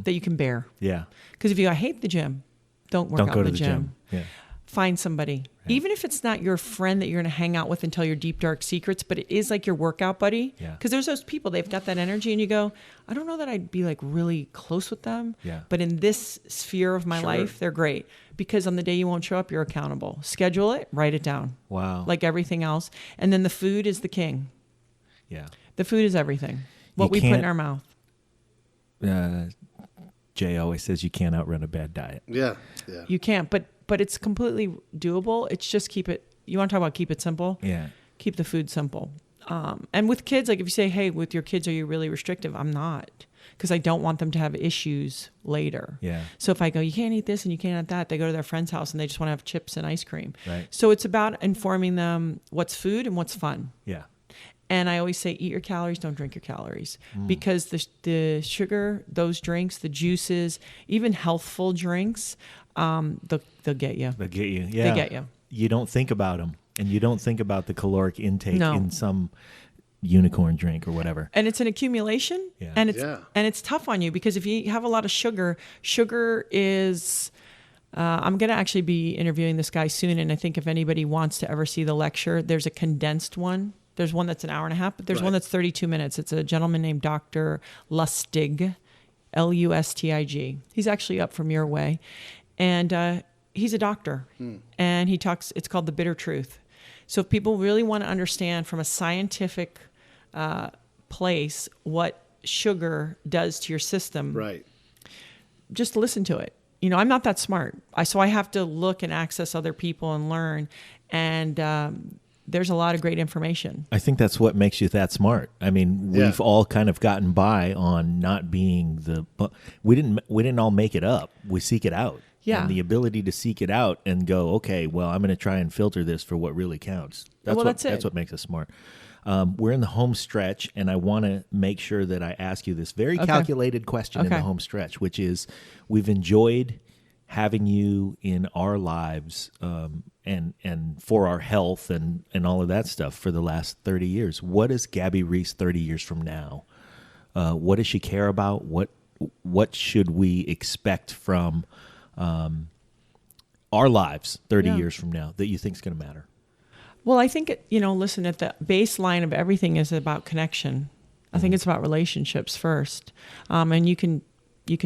that you can bear. Yeah. Because if you hate the gym, don't work out go in to the the gym. Yeah. Find somebody, even if it's not your friend that you're going to hang out with and tell your deep, dark secrets, but it is like your workout buddy. Yeah. Because there's those people, they've got that energy and you go, I don't know that I'd be like really close with them. Yeah. But in this sphere of my life, they're great. Because on the day you won't show up, you're accountable. Schedule it, write it down. Wow. Like everything else. And then the food is the king. Yeah. The food is everything. What we put in our mouth. Jay always says you can't outrun a bad diet. Yeah. Yeah. You can't, but it's completely doable. It's just keep it, you want to talk about keep it simple? Yeah. Keep the food simple. And with kids, like if you say, hey, with your kids, are you really restrictive? I'm not, because I don't want them to have issues later. Yeah. So if I go, you can't eat this and you can't eat that, they go to their friend's house and they just want to have chips and ice cream. Right. So it's about informing them what's food and what's fun. Yeah. And I always say, eat your calories, don't drink your calories. Because the sugar, those drinks, the juices, even healthful drinks, they'll get you. They'll get you. Yeah. They get you. You don't think about them. And you don't think about the caloric intake No. in some unicorn drink or whatever. And it's an accumulation. Yeah. And it's tough on you because if you have a lot of sugar is... I'm going to actually be interviewing this guy soon. And I think if anybody wants to ever see the lecture, there's a condensed one. There's one that's an hour and a half, but there's one that's 32 minutes. It's a gentleman named Dr. Lustig, Lustig. He's actually up from your way. And he's a doctor. And he talks, it's called The Bitter Truth. So if people really want to understand from a scientific place what sugar does to your system, Right. just listen to it. You know, I'm not that smart. So I have to look and access other people and learn. And there's a lot of great information. I think that's what makes you that smart. I mean, we've all kind of gotten by on not being we didn't all make it up. We seek it out. Yeah. And the ability to seek it out and go, okay, well, I'm going to try and filter this for what really counts. That's what makes us smart. We're in the home stretch, and I want to make sure that I ask you this very calculated question in the home stretch, which is, we've enjoyed having you in our lives and for our health and all of that stuff for the last 30 years. What is Gabby Reece 30 years from now? What does she care about? What should we expect from our lives 30 years from now that you think is going to matter? Well, I think, listen, at the baseline of everything is about connection. I think it's about relationships first. And you can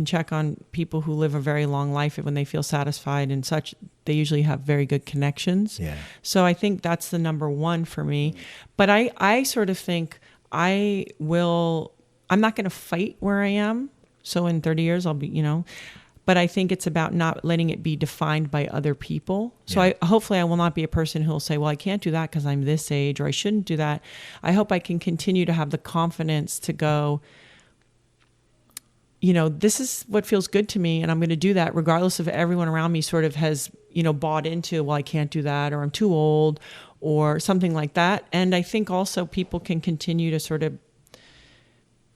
check on people who live a very long life when they feel satisfied and such. They usually have very good connections. Yeah. So I think that's the number one for me. But I sort of think I'm not going to fight where I am. So in 30 years, I'll be, but I think it's about not letting it be defined by other people. So hopefully I will not be a person who will say, well, I can't do that because I'm this age, or I shouldn't do that. I hope I can continue to have the confidence to go, this is what feels good to me, and I'm going to do that regardless of everyone around me sort of has, bought into, well, I can't do that, or I'm too old, or something like that. And I think also people can continue to sort of,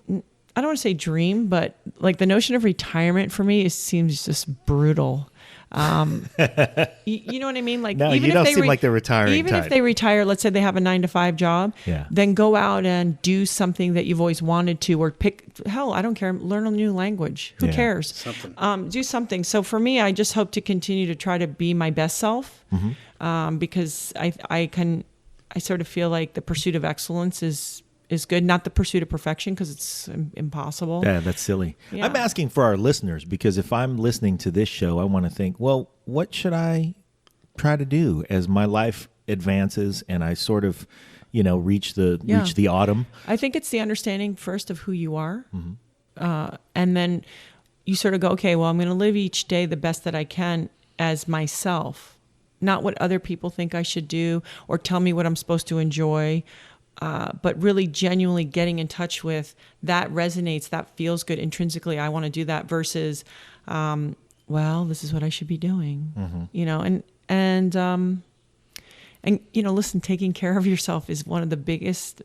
I don't want to say dream, but like the notion of retirement for me seems just brutal. You know what I mean? Like, no, even you if don't they seem like they're retiring. Even if they retire, let's say they have a 9-to-5 job, then go out and do something that you've always wanted to, or I don't care, learn a new language. Who cares? Something. Do something. So for me, I just hope to continue to try to be my best self, because I sort of feel like the pursuit of excellence is good, not the pursuit of perfection, because it's impossible. Yeah, that's silly. Yeah. I'm asking for our listeners, because if I'm listening to this show, I want to think, well, what should I try to do as my life advances and I sort of, reach the autumn? I think it's the understanding first of who you are. And then you sort of go, okay, well, I'm going to live each day the best that I can as myself, not what other people think I should do or tell me what I'm supposed to enjoy. But really genuinely getting in touch with that resonates, that feels good intrinsically. I want to do that versus, well, this is what I should be doing, and listen, taking care of yourself is one of the biggest.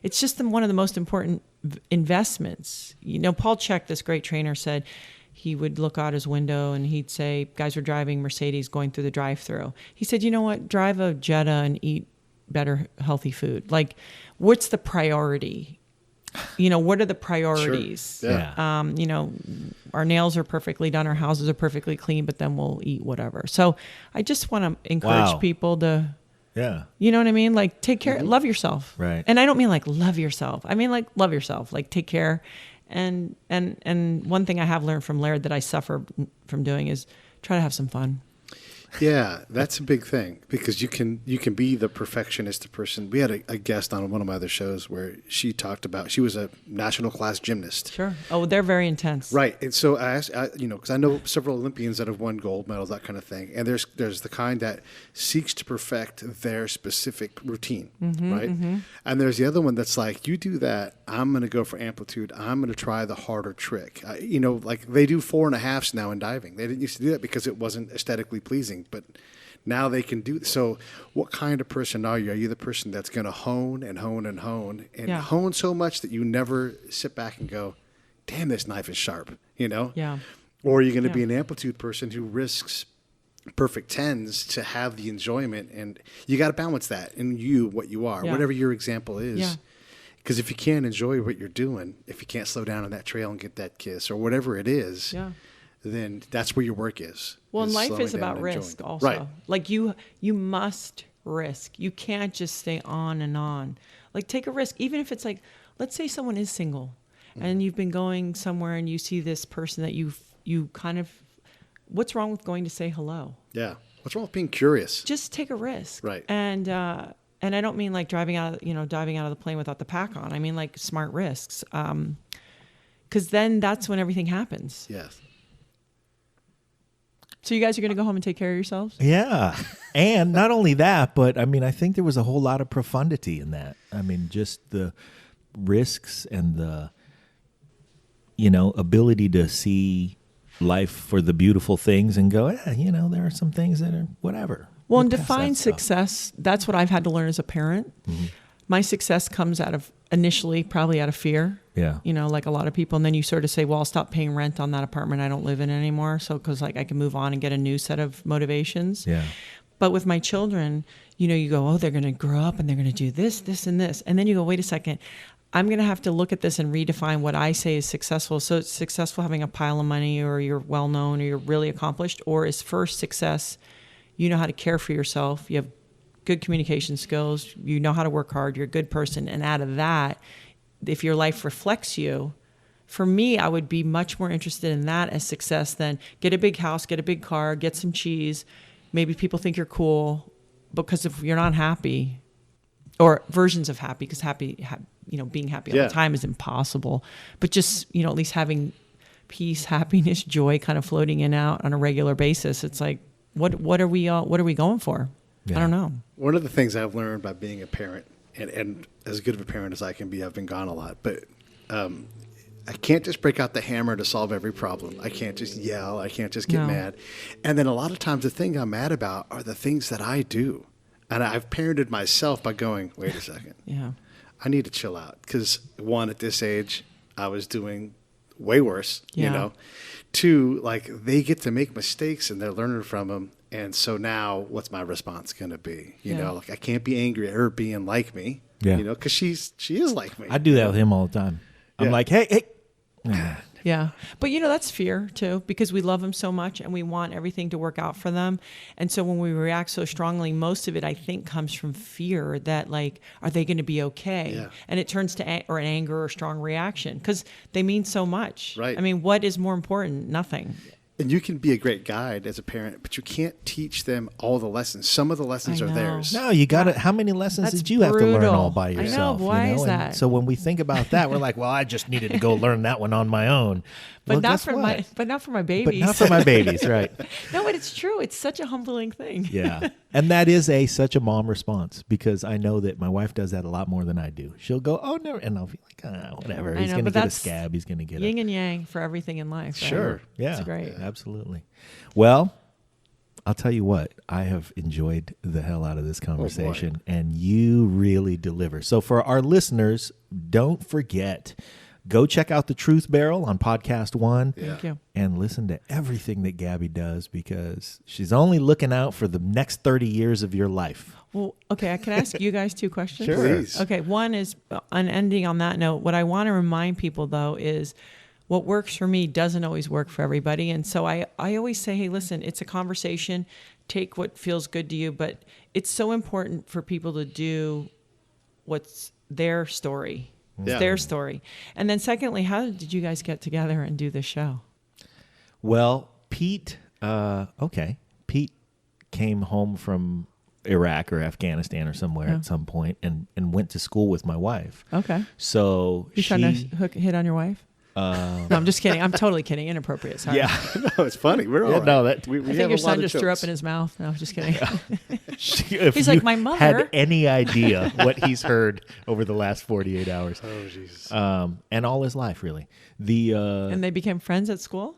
It's just one of the most important investments. Paul Chek, this great trainer, said he would look out his window and he'd say, guys were driving Mercedes going through the drive-thru. He said, you know what? Drive a Jetta and eat better healthy food. Like, what's the priority? What are the priorities? Sure. Yeah. Our nails are perfectly done, our houses are perfectly clean, but then we'll eat whatever. So I just want to encourage people to, you know what I mean? Like, take care, love yourself. Right. And I don't mean like love yourself. I mean like love yourself, like take care. And one thing I have learned from Laird that I suffer from doing is try to have some fun. Yeah, that's a big thing, because you can be the perfectionist person. We had a guest on one of my other shows where she talked about, she was a national class gymnast. Sure. Oh, they're very intense. Right. And so I asked, because I know several Olympians that have won gold medals, that kind of thing. And there's the kind that seeks to perfect their specific routine, right? And there's the other one that's like, you do that, I'm going to go for amplitude. I'm going to try the harder trick. Like they do 4.5s now in diving. They didn't used to do that because it wasn't aesthetically pleasing. But now they can do. So what kind of person are you? Are you the person that's going to hone and hone and hone and hone so much that you never sit back and go, damn, this knife is sharp, Yeah. Or are you going to be an amplitude person who risks perfect 10s to have the enjoyment? And you got to balance that in what you are, whatever your example is. Yeah. Because if you can't enjoy what you're doing, if you can't slow down on that trail and get that kiss or whatever it is, then that's where your work is. Well, and life is about risk also. Right. Like you must risk. You can't just stay on and on. Like take a risk, even if it's like, let's say someone is single and you've been going somewhere and you see this person that you kind of, what's wrong with going to say hello? Yeah. What's wrong with being curious? Just take a risk. Right. And I don't mean like diving out of the plane without the pack on. I mean like smart risks. 'Cause then that's when everything happens. Yes. So you guys are going to go home and take care of yourselves? Yeah. And not only that, but I mean, I think there was a whole lot of profundity in that. I mean, just the risks and the, ability to see life for the beautiful things and go, there are some things that are whatever. Well, and define success. That's what I've had to learn as a parent. Mm-hmm. My success comes initially probably out of fear. Yeah. Like a lot of people. And then you sort of say, well, I'll stop paying rent on that apartment I don't live in anymore. So, because I can move on and get a new set of motivations. Yeah. But with my children, you go, oh, they're going to grow up and they're going to do this, this, and this. And then you go, wait a second, I'm going to have to look at this and redefine what I say is successful. So it's successful having a pile of money, or you're well-known, or you're really accomplished, or is first success, you know how to care for yourself, you have good communication skills, you know how to work hard, you're a good person. And out of that, if your life reflects you, for me, I would be much more interested in that as success than get a big house, get a big car, get some cheese. Maybe people think you're cool, because if you're not happy, or versions of happy, because being happy all the time is impossible. But just, at least having peace, happiness, joy kind of floating in and out on a regular basis. It's like, what are we going for? Yeah. I don't know. One of the things I've learned by being a parent, and as good of a parent as I can be, I've been gone a lot, but I can't just break out the hammer to solve every problem. I can't just yell. I can't just get mad. And then a lot of times the thing I'm mad about are the things that I do. And I've parented myself by going, wait a second. I need to chill out. Because one, at this age, I was doing way worse, Two, like they get to make mistakes and they're learning from them. And so now what's my response going to be? Like I can't be angry at her being like me, because she is like me. I do that with him all the time. I'm like, hey, Yeah. But, that's fear, too, because we love them so much and we want everything to work out for them. And so when we react so strongly, most of it, I think, comes from fear that, like, are they going to be okay? Yeah. And it turns to an anger or strong reaction because they mean so much. Right. I mean, what is more important? Nothing. And you can be a great guide as a parent, but you can't teach them all the lessons. Some of the lessons I are know. theirs. No, you got to. How many lessons That's did you have to learn brutal. all by I know, yourself? why is And that? so when we think about that, we're like, well, I just needed to go learn that one on my own. But Well, not guess for what? my but not for my But babies. not for my babies, right? No, but it's true. It's such a humbling thing. Yeah. And that is such a mom response because I know that my wife does that a lot more than I do. She'll go, oh, no. And I'll be like, whatever. I He's know, going to but get a that's scab. He's going to get Yin and yang for everything in life. Right? Sure. Yeah. It's great. Absolutely. Well, I'll tell you what, I have enjoyed the hell out of this conversation, and you really deliver. So for our listeners, don't forget, go check out The Truth Barrel on Podcast One. Thank you. And listen to everything that Gabby does because she's only looking out for the next 30 years of your life. Well, okay, I can ask you guys 2 questions. Sure. Please. Okay, one is, ending on that note, what I want to remind people, though, is what works for me doesn't always work for everybody. And so I always say, hey, listen, it's a conversation. Take what feels good to you. But it's so important for people to do what's their story. It's Yeah. their story. And then secondly, how did you guys get together and do this show? Well, Pete came home from Iraq or Afghanistan or somewhere at some point and went to school with my wife. Okay. So You trying to hit on your wife? No, I'm just kidding. I'm totally kidding. Inappropriate. Sorry. Yeah. No, it's funny. We're all right. no, that- we I think have your a lot son of just threw jokes. up in his mouth. No, just kidding. If He's you like, "My mother." had any idea what he's heard over the last 48 hours. Oh, Jesus. And all his life, really. And they became friends at school?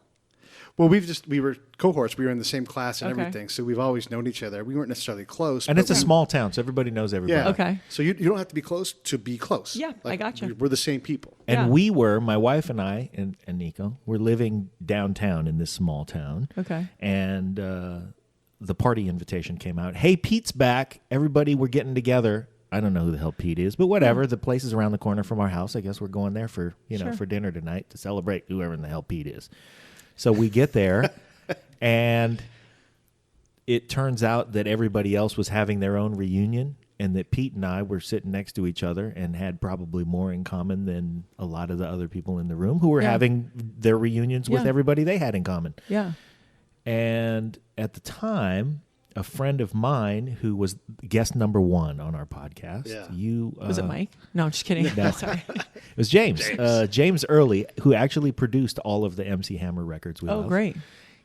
Well, we were cohorts. We were in the same class and Okay. everything. So we've always known each other. We weren't necessarily close. And but it's a small town, so everybody knows everybody. Yeah. Okay. So you don't have to be close to be close. Yeah, I gotcha. We're the same people. And Yeah. my wife and I, and Nico, were living downtown in this small town. Okay. And the party invitation came out. Hey, Pete's back. Everybody, we're getting together. I don't know who the hell Pete is, but whatever. The place is around the corner from our house. I guess we're going there for Sure. for dinner tonight to celebrate whoever in the hell Pete is. So we get there, and it turns out that everybody else was having their own reunion, and that Pete and I were sitting next to each other and had probably more in common than a lot of the other people in the room who were Yeah. having their reunions with Yeah. everybody they had in common. Yeah. And at the time, a friend of mine who was guest number 1 on our podcast, Yeah. Was it Mike? No, I'm just kidding. No. Sorry. It was James. James Early, who actually produced all of the MC Hammer records we Oh, love. great.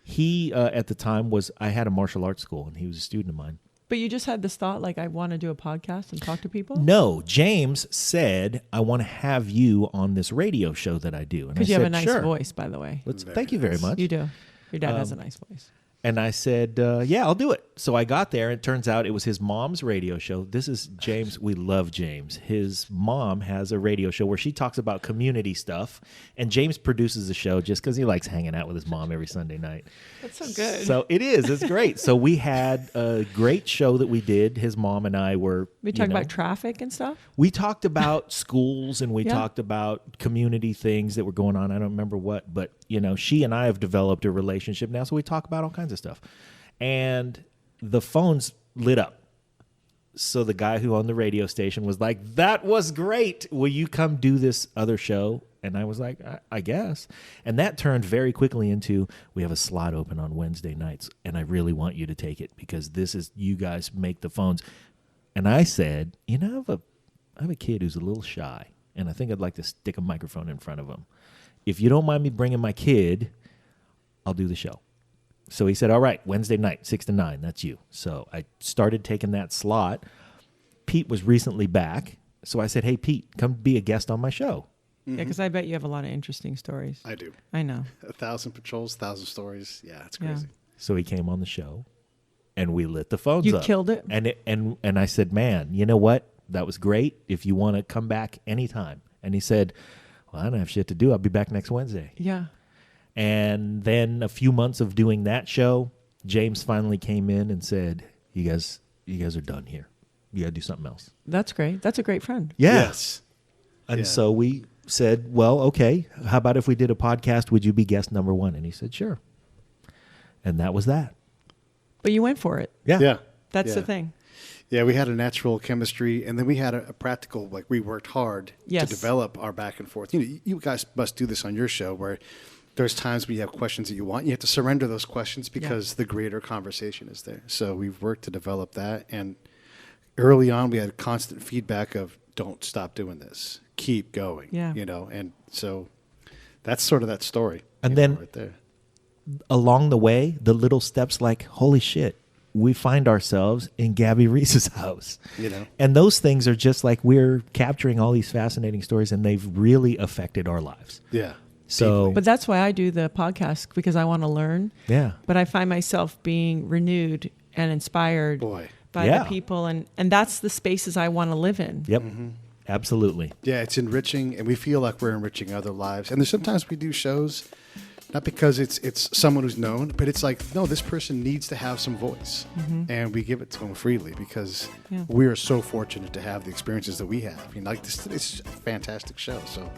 He, at the time, I had a martial arts school, and he was a student of mine. But you just had this thought, like, I want to do a podcast and talk to people? No, James said, I want to have you on this radio show that I do. Because you have a nice voice, by the way. Thank you very much. You do. Your dad has a nice voice. And I said, yeah, I'll do it. So I got there, and it turns out it was his mom's radio show. This is James. We love James. His mom has a radio show where she talks about community stuff, and James produces the show just because he likes hanging out with his mom every Sunday night. That's so good. So it is. It's great. So we had a great show that we did. His mom and I were... We talked about traffic and stuff? We talked about schools, and we Yeah. talked about community things that were going on. I don't remember what, but she and I have developed a relationship now, so we talk about all kinds of stuff. And the phones lit up. So the guy who owned the radio station was like, "That was great. Will you come do this other show?" And I was like, I guess. And that turned very quickly into, we have a slot open on Wednesday nights, and I really want you to take it because you guys make the phones. And I said, I have a kid who's a little shy, and I think I'd like to stick a microphone in front of him. If you don't mind me bringing my kid, I'll do the show. So he said, all right, Wednesday night, 6 to 9, that's you. So I started taking that slot. Pete was recently back. So I said, hey, Pete, come be a guest on my show. Yeah, because I bet you have a lot of interesting stories. I do. I know. 1,000 patrols, 1,000 stories. Yeah, it's Yeah. crazy. So he came on the show, and we lit the phones You up. killed it. And I said, man, you know what? That was great. If you want to come back anytime. And he said, well, I don't have shit to do. I'll be back next Wednesday. Yeah. And then a few months of doing that show, James finally came in and said, you guys are done here. You got to do something else. That's great. That's a great friend. Yeah. Yes. And Yeah. so we said, well, okay, how about if we did a podcast? Would you be guest number one? And he said, sure. And that was that. But you went for it. Yeah. Yeah. That's Yeah. the thing. Yeah, we had a natural chemistry, and then we had a practical, like we worked hard to develop our back and forth. You know, you guys must do this on your show where there's times when you have questions that you want. You have to surrender those questions because the greater conversation is there. So we've worked to develop that. And early on, we had constant feedback of don't stop doing this. Keep going. Yeah. You know, and so that's sort of that story. And then right there. Along the way, the little steps like, holy shit, we find ourselves in Gabby Reece's house. You know. And those things are just like we're capturing all these fascinating stories, and they've really affected our lives. Yeah. So, But that's why I do the podcast, because I want to learn. yeah. But I find myself being renewed and inspired Boy. by Yeah. the people. And that's the spaces I want to live in. Yep. Absolutely. Yeah, it's enriching, and we feel like we're enriching other lives. And there's sometimes we do shows, not because it's someone who's known, but it's like, no, this person needs to have some voice, and we give it to them freely because we are so fortunate to have the experiences that we have. I mean, like this, it's a fantastic show. So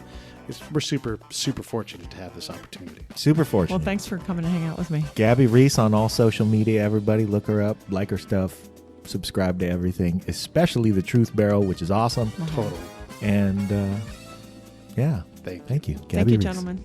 we're super, super fortunate to have this opportunity. Super fortunate. Well, thanks for coming to hang out with me. Gabby Reece on all social media. Everybody look her up, like her stuff, subscribe to everything, especially the Truth Barrel, which is awesome. Totally. And yeah, Thank you. thank you, Thank Gabby you, Reece. gentlemen.